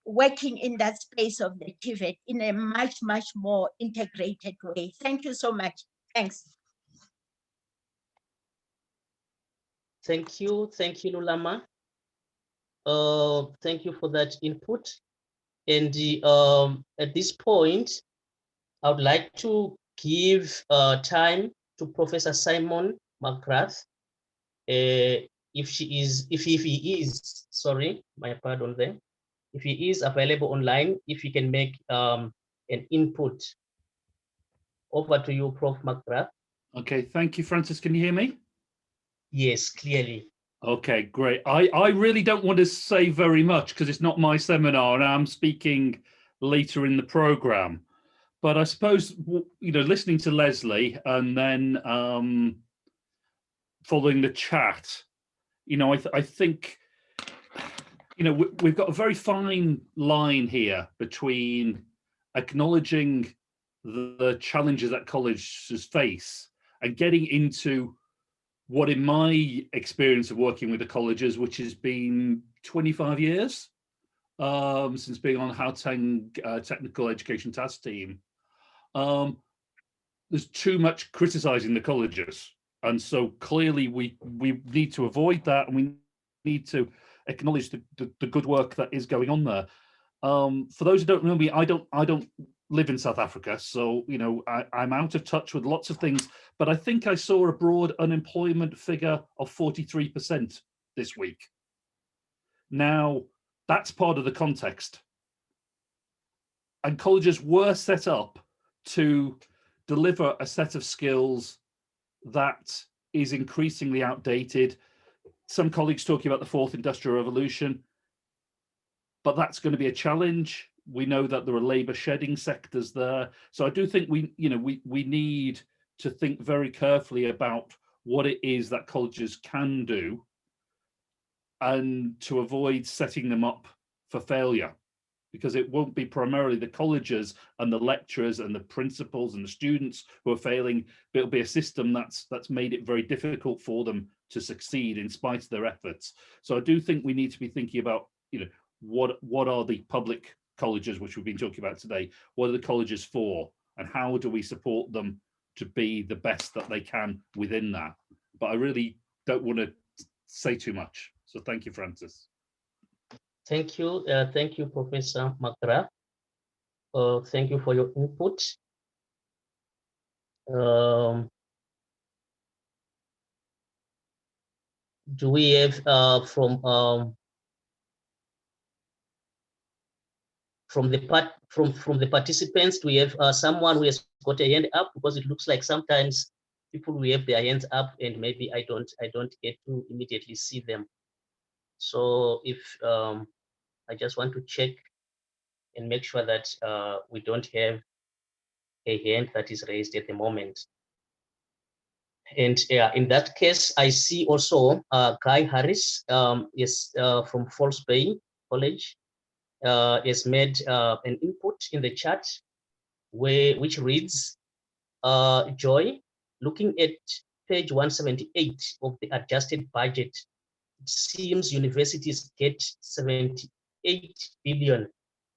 working in that space of the TVET in a much more integrated way. Thank you so much. Thanks. Thank you, Lulama. Thank you for that input. And at this point, I would like to give time to Professor Simon Mcgrath. If he is, sorry, my pardon there. If he is available online, if he can make an input. Over to you, Prof. Mcgrath. Okay, thank you, Francis. Can you hear me? Yes, clearly. Okay, great. I really don't want to say very much because it's not my seminar and I'm speaking later in the program. But I suppose, you know, listening to Leslie and then following the chat, you know, I think, you know, we've got a very fine line here between acknowledging the challenges that colleges face and getting into what, in my experience of working with the colleges, which has been 25 years since being on Gauteng Technical Education Task Team, there's too much criticizing the colleges. And so clearly we need to avoid that, and we need to acknowledge the good work that is going on there. For those who don't know me, I don't live in South Africa, so you know I'm out of touch with lots of things, but I think I saw a broad unemployment figure of 43% this week. Now that's part of the context, and colleges were set up to deliver a set of skills that is increasingly outdated. Some colleagues talking about the fourth industrial revolution, but that's going to be a challenge. We know that there are labor shedding sectors there. So I do think we need to think very carefully about what it is that colleges can do and to avoid setting them up for failure, because it won't be primarily the colleges and the lecturers and the principals and the students who are failing, but it'll be a system that's made it very difficult for them to succeed in spite of their efforts. So I do think we need to be thinking about, you know, what are the public colleges, which we've been talking about today, what are the colleges for, and how do we support them to be the best that they can within that. But I really don't want to say too much. So thank you, Francis. Thank you, Professor Mcgrath. Thank you for your input. Do we have from the participants? Do we have someone who has got a hand up? Because it looks like sometimes people will have their hands up and maybe I don't get to immediately see them. So if I just want to check and make sure that we don't have a hand that is raised at the moment. And in that case, I see also Guy Harris is from False Bay College, has made an input in the chat which reads, Joy, looking at page 178 of the adjusted budget, it seems universities get 78 billion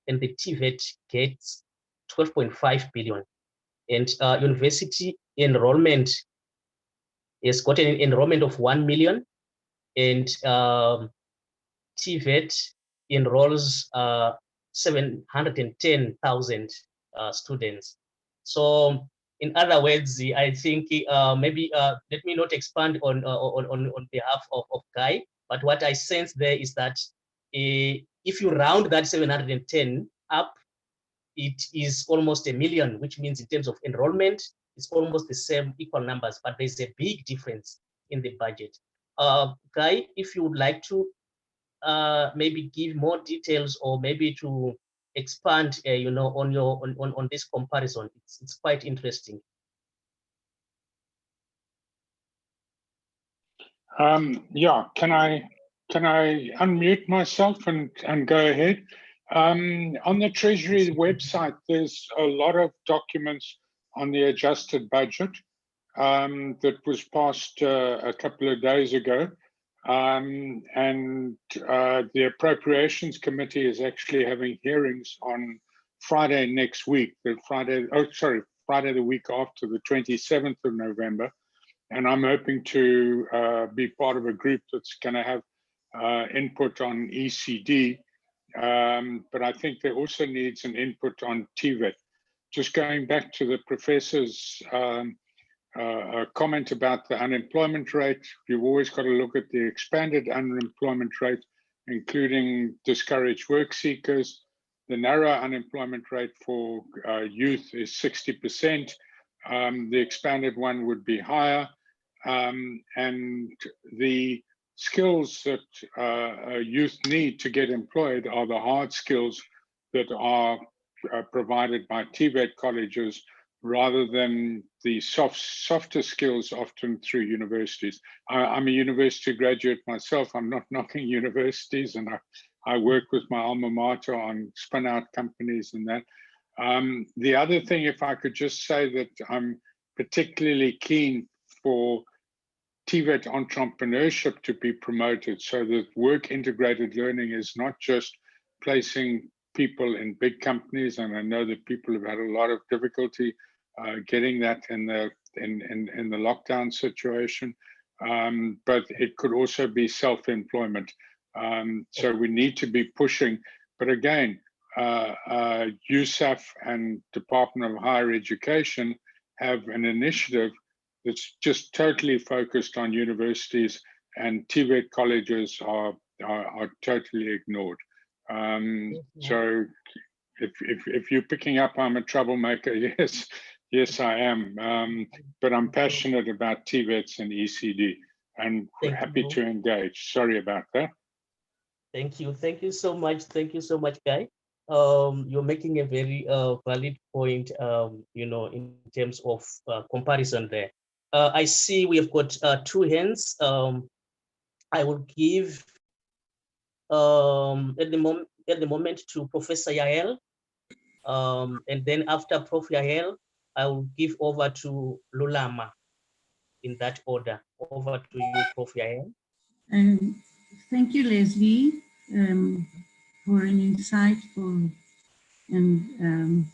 and the TVET gets 12.5 billion. And university enrollment has got an enrollment of 1 million, and TVET enrolls 710,000 students. So in other words, I think maybe let me not expand on behalf of Guy, but what I sense there is that if you round that 710 up, it is almost 1 million, which means in terms of enrollment, it's almost the same equal numbers, but there's a big difference in the budget. Guy, if you would like to maybe give more details or maybe to expand, you know, on this comparison, it's quite interesting. Yeah, can I unmute myself and go ahead? On the Treasury website, there's a lot of documents on the adjusted budget that was passed a couple of days ago. And the Appropriations Committee is actually having hearings on Friday next week, Friday the week after, the 27th of November. And I'm hoping to be part of a group that's going to have input on ECD. But I think there also needs an input on TVET. Just going back to the professor's comment about the unemployment rate, you've always got to look at the expanded unemployment rate, including discouraged work seekers. The narrow unemployment rate for youth is 60%. The expanded one would be higher. And the skills that youth need to get employed are the hard skills that are provided by TVET colleges rather than the softer skills often through universities. I'm a university graduate myself. I'm not knocking universities, and I work with my alma mater on spin-out companies and that. The other thing, if I could just say that I'm particularly keen for TVET entrepreneurship to be promoted, so that work integrated learning is not just placing people in big companies, and I know that people have had a lot of difficulty getting that in the lockdown situation, but it could also be self-employment. So we need to be pushing, but again, USAF and Department of Higher Education have an initiative that's just totally focused on universities, and TVET colleges are totally ignored. So if you're picking up I'm a troublemaker, yes I am, but I'm passionate about TVETs and ECD, and happy to engage. Sorry about that. Thank you so much, Guy. You're making a very valid point, you know, in terms of comparison there. I see we have got 2 hands. I will give at the moment to Professor Yael, and then after Prof Yael, I will give over to Lulama in that order. Over to you, Prof Yael. Thank you, Leslie, for an insightful and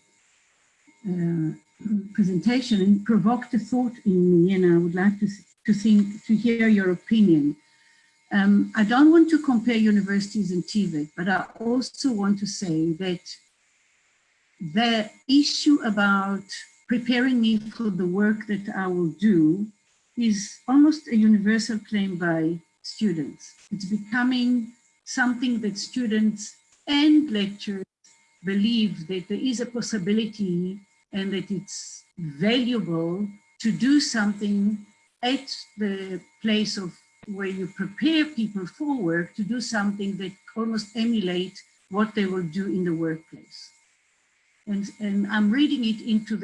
presentation, and provoked a thought in me, and I would like to hear your opinion. I don't want to compare universities and TVET, but I also want to say that the issue about preparing me for the work that I will do is almost a universal claim by students. It's becoming something that students and lecturers believe that there is a possibility and that it's valuable to do something at the place of where you prepare people for work, to do something that almost emulate what they will do in the workplace. And I'm reading it into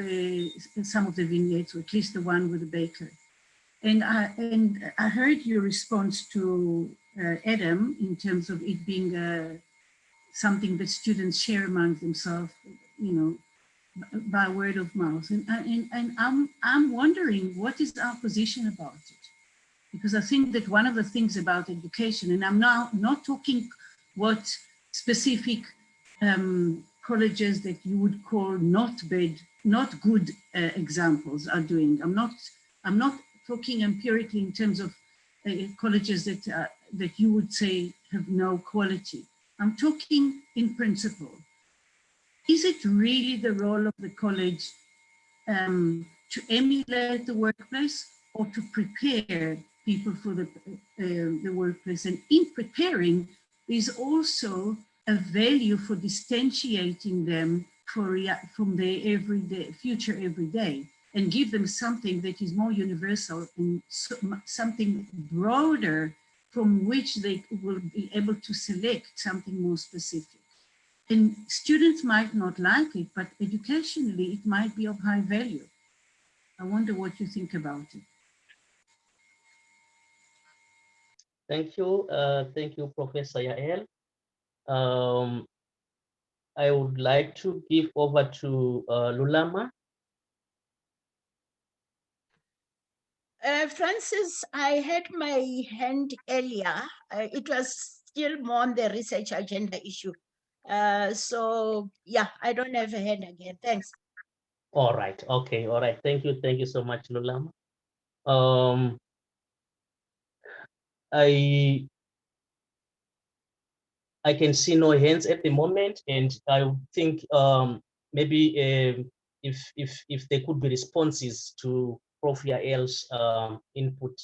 some of the vignettes, or at least the one with the baker. And I heard your response to Adam in terms of it being something that students share among themselves, you know, by word of mouth. And I'm wondering, what is our position about it? Because I think that one of the things about education, and I'm now not talking what specific colleges that you would call not bad, not good examples are doing. I'm not talking empirically in terms of colleges that that you would say have no quality. I'm talking in principle. Is it really the role of the college to emulate the workplace or to prepare people for the workplace? And in preparing, there's also a value for distantiating them from their everyday, future everyday, and give them something that is more universal and something broader from which they will be able to select something more specific. And students might not like it, but educationally, it might be of high value. I wonder what you think about it. Thank you, Professor Yael. I would like to give over to Lulama. Francis, I had my hand earlier. It was still more on the research agenda issue. So yeah, I don't have a hand again. Thanks. All right. Okay. All right. Thank you so much, Lulama. I can see no hands at the moment, and I think maybe if there could be responses to Prof. Yael's input.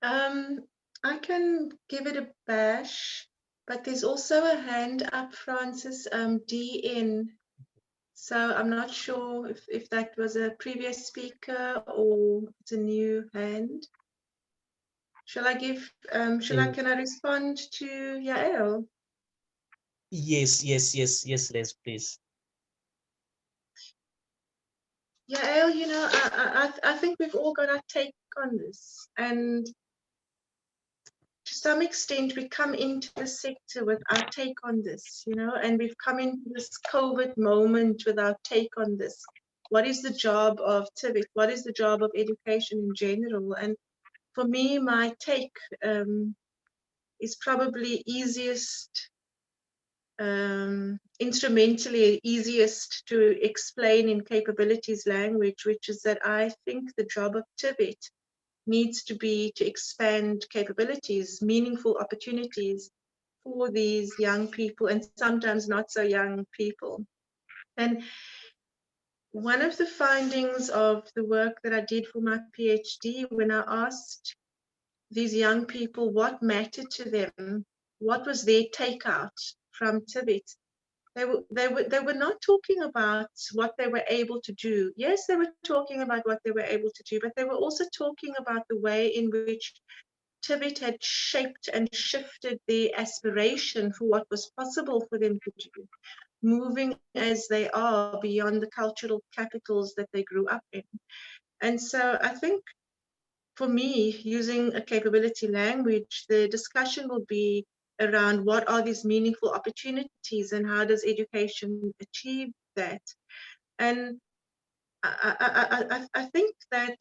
I can give it a bash, but there's also a hand up, Francis, DN. So I'm not sure if that was a previous speaker or it's a new hand. Shall I give, can I respond to Yael? Yes, Les, please. Yael, you know, I think we've all got our take on this. And to some extent, we come into the sector with our take on this, you know, and we've come into this COVID moment with our take on this. What is the job of TVET? What is the job of education in general? And for me, my take is probably easiest, instrumentally easiest to explain in capabilities language, which is that I think the job of TVET needs to be to expand capabilities, meaningful opportunities for these young people and sometimes not so young people. And one of the findings of the work that I did for my PhD, when I asked these young people what mattered to them, what was their takeout from TVET, they were not talking about what they were able to do. Yes, they were talking about what they were able to do, but they were also talking about the way in which TVET had shaped and shifted their aspiration for what was possible for them to do, moving as they are beyond the cultural capitals that they grew up in. And so I think for me, using a capability language, the discussion will be around what are these meaningful opportunities and how does education achieve that. And I think that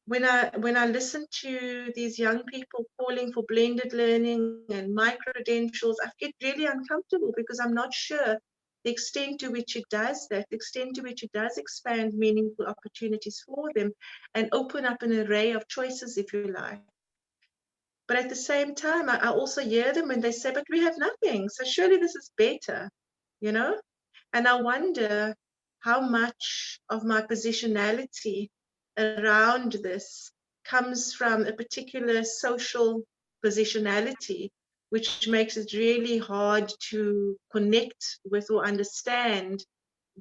when I listen to these young people calling for blended learning and micro-credentials, I get really uncomfortable because I'm not sure the extent to which it does that, the extent to which it does expand meaningful opportunities for them and open up an array of choices, if you like. But at the same time, I also hear them when they say, but we have nothing, so surely this is better, you know? And I wonder how much of my positionality around this comes from a particular social positionality, which makes it really hard to connect with or understand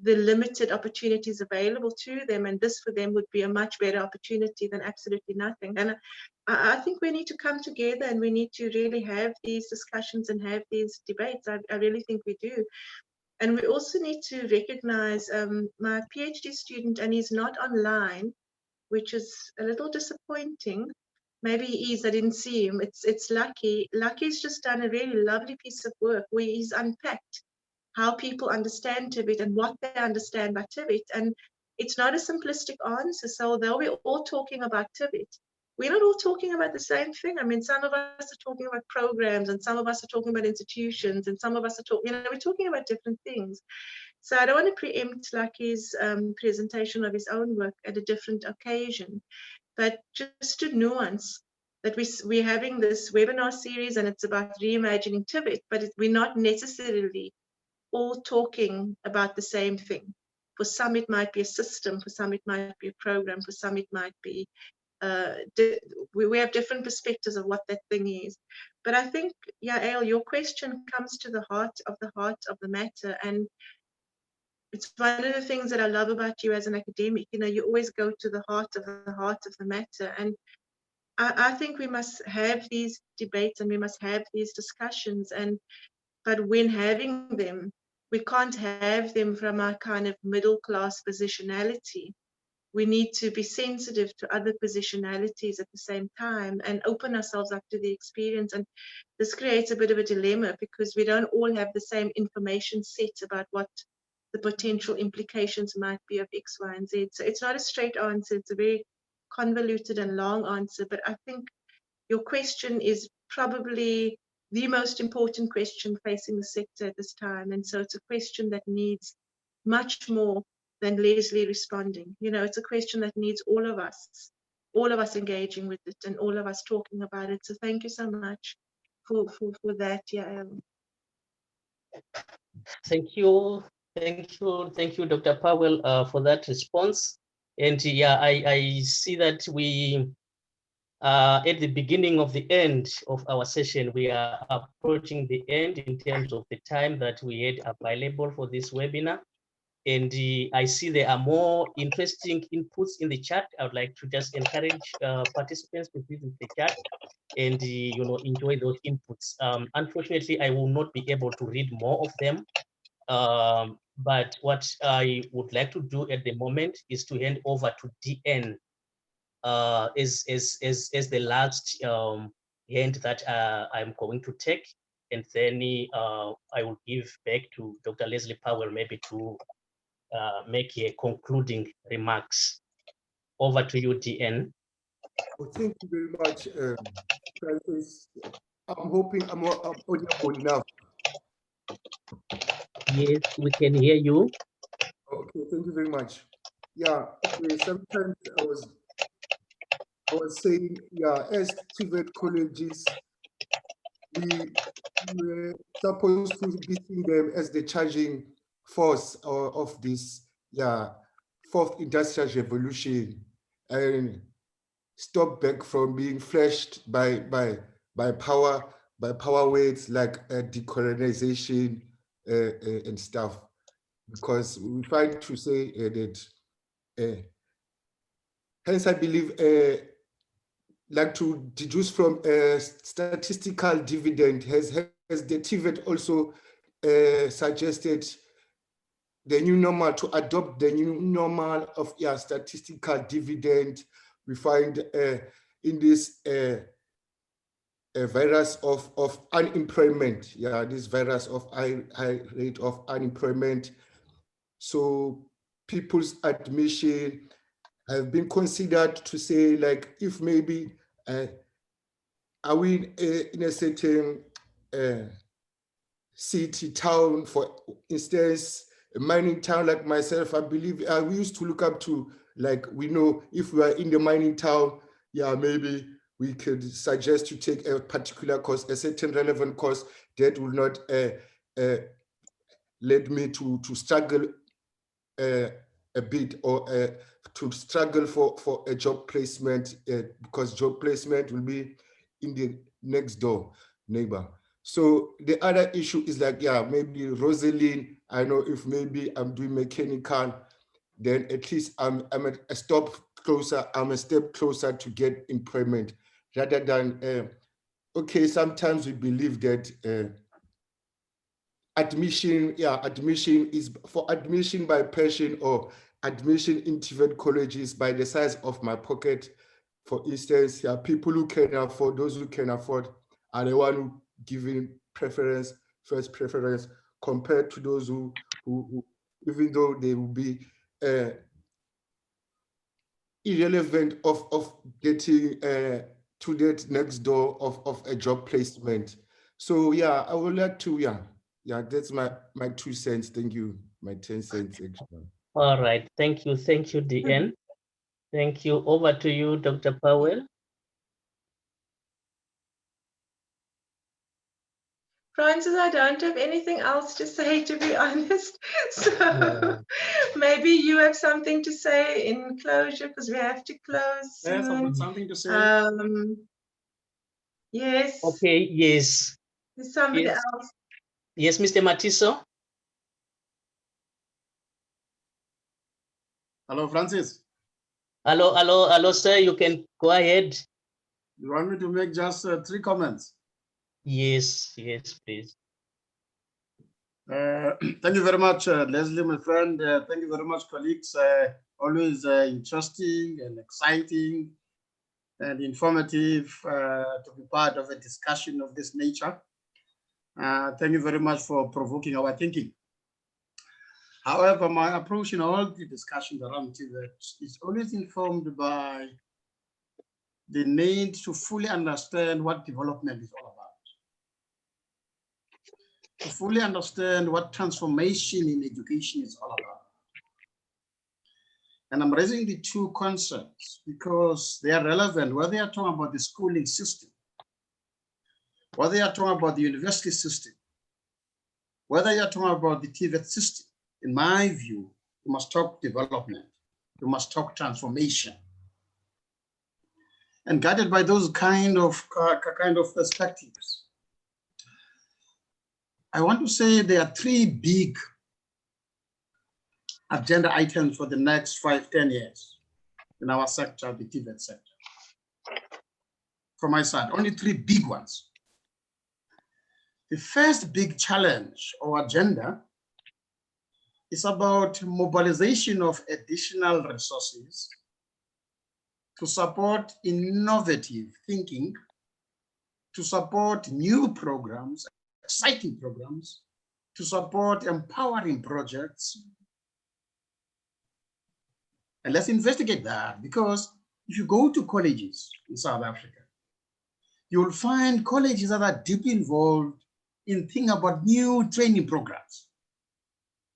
the limited opportunities available to them, and this for them would be a much better opportunity than absolutely nothing. And I think we need to come together and we need to really have these discussions and have these debates. I really think we do. And we also need to recognize my PhD student, and he's not online, which is a little disappointing. Maybe he is, I didn't see him. It's Lucky. Lucky's just done a really lovely piece of work where he's unpacked how people understand Tibet and what they understand by Tibet. And it's not a simplistic answer. So although we're all talking about Tibet, we're not all talking about the same thing. I mean, some of us are talking about programs, and some of us are talking about institutions, and some of us are talking, we're talking about different things. So I don't want to preempt Lucky's presentation of his own work at a different occasion, but just to nuance that we're having this webinar series and it's about reimagining Tibet, but we're not necessarily all talking about the same thing. For some, it might be a system. For some, it might be a program. For some, it might be, we have different perspectives of what that thing is. But I think, Yael, your question comes to the heart of the matter. And it's one of the things that I love about you as an academic. You always go to the heart of the matter. And I think we must have these debates and we must have these discussions. But when having them, we can't have them from a kind of middle class positionality. We need to be sensitive to other positionalities at the same time and open ourselves up to the experience. And this creates a bit of a dilemma because we don't all have the same information set about what the potential implications might be of X, Y, and Z. So it's not a straight answer. It's a very convoluted and long answer. But I think your question is probably the most important question facing the sector at this time. And so it's a question that needs much more than Leslie responding. It's a question that needs all of us engaging with it and all of us talking about it. So thank you so much for that. Thank you, Dr. Powell, for that response. And I see that we at the beginning of the end of our session. We are approaching the end in terms of the time that we had available for this webinar. And I see there are more interesting inputs in the chat. I would like to just encourage participants to visit the chat and enjoy those inputs. Unfortunately, I will not be able to read more of them. But what I would like to do at the moment is to hand over to DN as the last hand that I'm going to take, and then I will give back to Dr. Leslie Powell maybe to make a concluding remarks. Over to you, DN. Well, thank you very much, Francis. I'm hoping I'm audible enough. Yes, we can hear you. Okay, thank you very much. Yeah, okay, sometimes I was saying, yeah, as TVET colleges, we were supposed to be seeing them as the charging force of this, fourth industrial revolution, and stop back from being flashed by power words like decolonization and stuff, because we try to say that. Hence, I believe, like to deduce from a statistical dividend, has the TVET also suggested the new normal, to adopt the new normal of statistical dividend. We find in this virus of unemployment, this virus of high rate of unemployment. So people's admission have been considered to say, like, if maybe are we in a certain city, town, for instance, a mining town like myself, I believe we used to look up to, like, we know if we are in the mining town, maybe we could suggest to take a particular course, a certain relevant course that will not lead me to struggle a bit, or to struggle for a job placement, because job placement will be in the next door neighbor. So the other issue is like, maybe Rosalind I know if maybe I'm doing mechanical, then at least I'm a step closer to get employment, rather than, okay, sometimes we believe that admission is for admission by passion or admission in TVET colleges by the size of my pocket. For instance, people who can afford, those who can afford are the one who giving first preference, compared to those who even though they will be irrelevant of getting to that next door of a job placement. So yeah, I would like to, that's my 2 cents. Thank you. My 10 cents extra. All right, thank you, DN. Thank you. Over to you, Dr. Powell. Francis, I don't have anything else to say, to be honest. So maybe you have something to say in closure, because we have to close soon. Yes, I've got something to say. Yes. Okay, yes. There's somebody else. Yes, Mr. Matiso. Hello, Francis. Hello, sir. You can go ahead. You want me to make just 3 comments? Yes, please. Thank you very much, Leslie, my friend. Thank you very much, colleagues. Always interesting and exciting and informative to be part of a discussion of this nature. Thank you very much for provoking our thinking. However, my approach in all the discussions around TVET is always informed by the need to fully understand what development is all about, to fully understand what transformation in education is all about. And I'm raising the 2 concepts because they are relevant, whether you're talking about the schooling system, whether you're talking about the university system, whether you're talking about the TVET system. In my view, you must talk development, you must talk transformation. And guided by those kind of perspectives, I want to say there are 3 big agenda items for the next 5-10 years in our sector, the TVET sector. From my side, only 3 big ones. The first big challenge or agenda is about mobilization of additional resources to support innovative thinking, to support new programs, exciting programs, to support empowering projects. And let's investigate that, because if you go to colleges in South Africa, you will find colleges that are deeply involved in thinking about new training programs.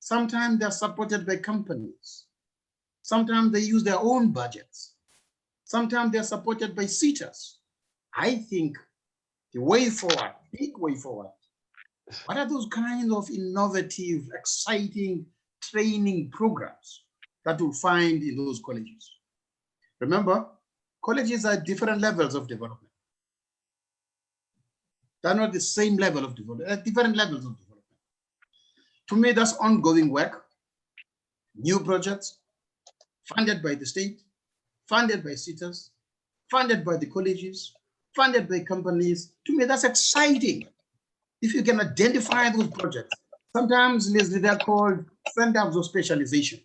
Sometimes they're supported by companies. Sometimes they use their own budgets. Sometimes they're supported by SETAs. I think the way forward, big way forward, what are those kinds of innovative, exciting training programs that you'll find in those colleges? Remember, colleges are different levels of development. They're not the same level of development, they're different levels of development. To me, that's ongoing work, new projects, funded by the state, funded by SETAs, funded by the colleges, funded by companies. To me, that's exciting. If you can identify those projects, sometimes they're called centers of specialization.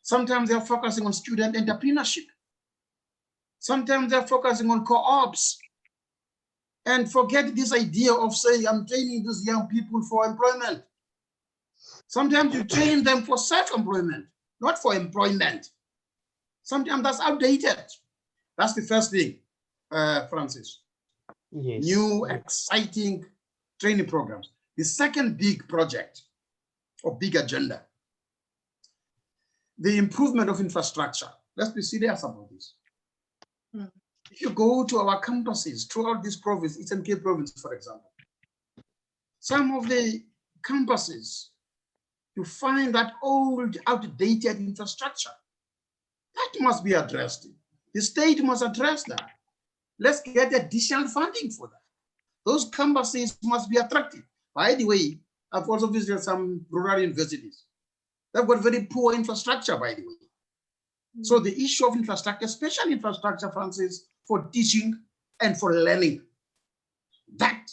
Sometimes they're focusing on student entrepreneurship. Sometimes they're focusing on co-ops. And forget this idea of saying, I'm training these young people for employment. Sometimes you train them for self-employment, not for employment. Sometimes that's outdated. That's the first thing, Francis. Yes. New, exciting training programs. The second big project or big agenda, the improvement of infrastructure. Let's be serious about this. If you go to our campuses throughout this province, Eastern Cape province, for example, some of the campuses, you find that old, outdated infrastructure. That must be addressed. The state must address that. Let's get additional funding for that. Those campuses must be attractive. By the way, I've also visited some rural universities. They've got very poor infrastructure, by the way. So the issue of infrastructure, especially infrastructure, Francis, for teaching and for learning, that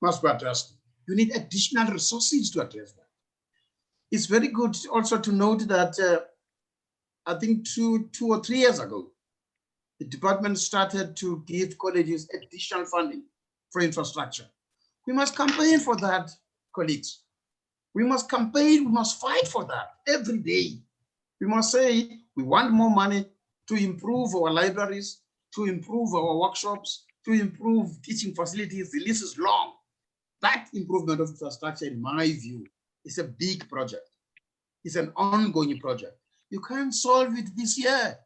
must be addressed. You need additional resources to address that. It's very good also to note that I think two or 3 years ago, the department started to give colleges additional funding for infrastructure. We must campaign for that, colleagues. We must campaign, we must fight for that every day. We must say we want more money to improve our libraries, to improve our workshops, to improve teaching facilities. The list is long. That improvement of infrastructure, in my view, is a big project. It's an ongoing project. You can't solve it this year.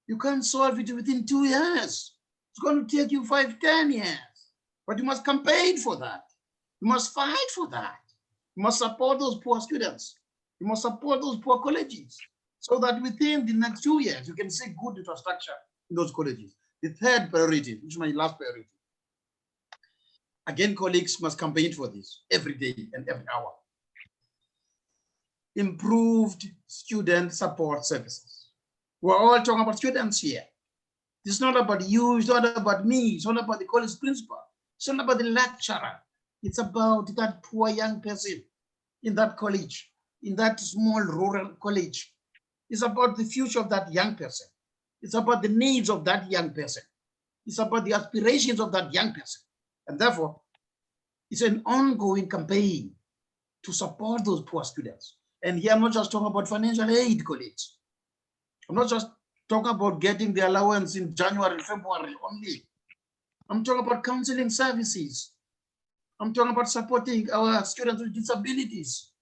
You can't solve it within 2 years. It's going to take you 5, 10 years. But you must campaign for that. You must fight for that. You must support those poor students. You must support those poor colleges so that within the next 2 years, you can see good infrastructure in those colleges. The third priority, which is my last priority. Again, colleagues must campaign for this every day and every hour. Improved student support services. We're all talking about students here. It's not about you, it's not about me, it's not about the college principal, it's not about the lecturer. It's about that poor young person in that college, in that small rural college. It's about the future of that young person. It's about the needs of that young person. It's about the aspirations of that young person. And therefore, it's an ongoing campaign to support those poor students. And here I'm not just talking about financial aid, colleagues. I'm not just talking about getting the allowance in January, February only. I'm talking about counseling services. I'm talking about supporting our students with disabilities.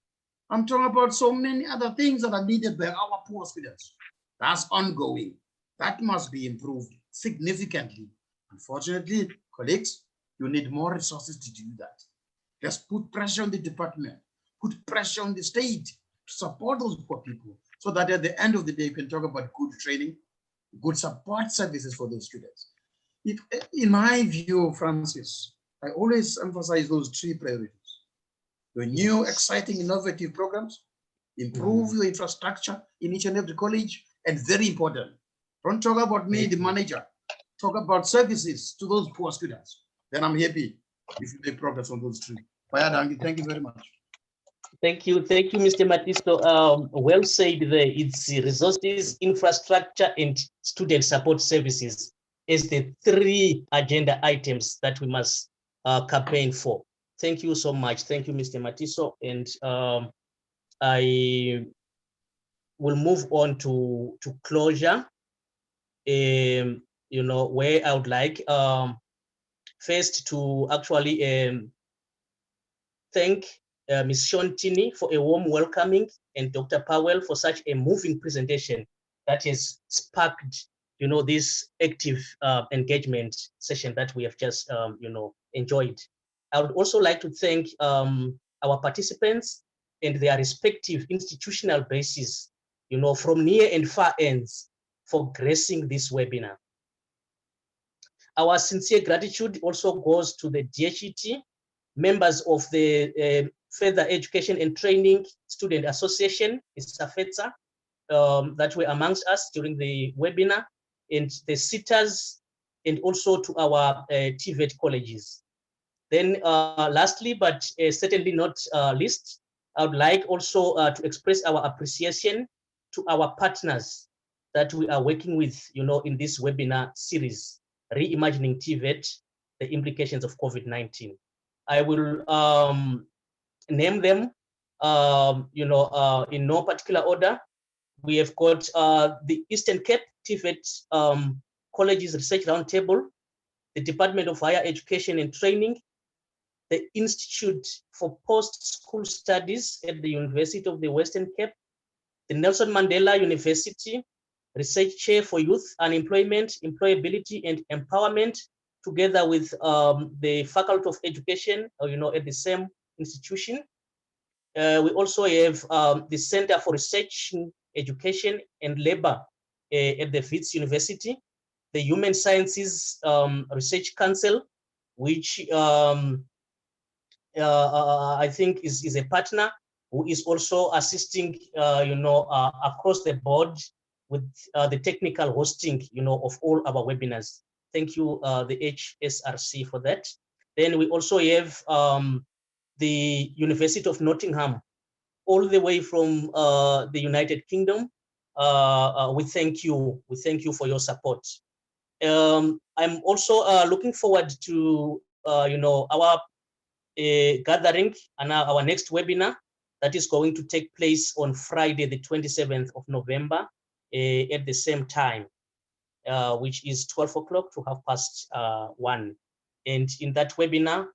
I'm talking about so many other things that are needed by our poor students. That's ongoing. That must be improved significantly. Unfortunately, colleagues, you need more resources to do that. Just put pressure on the department, put pressure on the state to support those poor people so that at the end of the day, you can talk about good training, good support services for those students. In my view, Francis, I always emphasize those 3 priorities. The new, exciting, innovative programs, improve your infrastructure in each and every college, and very important, don't talk about me, the manager, talk about services to those poor students. Then I'm happy if you make progress on those 3. Thank you very much. Thank you, Mr. Matiso. Well said there. It's resources, infrastructure, and student support services as the 3 agenda items that we must campaign for. Thank you so much. Thank you, Mr. Matiso. And I will move on to closure. You know, where I would like first to actually thank Ms. Shontini for a warm welcoming and Dr. Powell for such a moving presentation that has sparked, you know, this active engagement session that we have just, you know, enjoyed. I would also like to thank our participants and their respective institutional bases, you know, from near and far ends for gracing this webinar. Our sincere gratitude also goes to the DHET, members of the Further Education and Training Student Association, SAFETA, that were amongst us during the webinar, and the sitters, and also to our TVET colleges. Then lastly, but certainly not least, I would like also to express our appreciation to our partners that we are working with, you know, in this webinar series, Reimagining TVET, the implications of COVID-19. I will name them, you know, in no particular order. We have got the Eastern Cape TVET Colleges Research Roundtable, the Department of Higher Education and Training, the Institute for Post-School Studies at the University of the Western Cape, the Nelson Mandela University Research Chair for Youth Unemployment, Employability and Empowerment, together with the Faculty of Education, you know, at the same institution. We also have the Center for Research, Education and Labor at the Wits University, the Human Sciences Research Council, which I think is a partner who is also assisting, across the board with the technical hosting, of all our webinars. Thank you, the HSRC, for that. Then we also have the University of Nottingham, all the way from the United Kingdom. We thank you. We thank you for your support. I'm also looking forward to our gathering and our next webinar that is going to take place on Friday, the 27th of November, at the same time, which is 12 o'clock to 1:30. And in that webinar,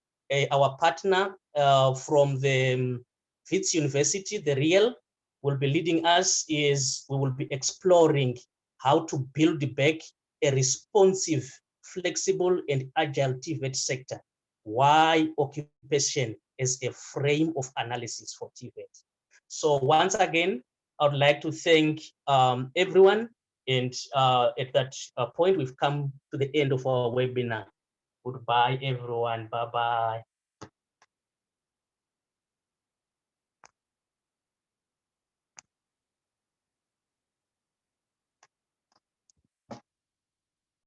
our partner from the Wits University, the Real, will be leading us. Is we will be exploring how to build back a responsive, flexible, and agile TVET sector. Why occupation is a frame of analysis for TVET. So once again, I would like to thank everyone. And at that point, we've come to the end of our webinar. Goodbye, everyone. Bye-bye.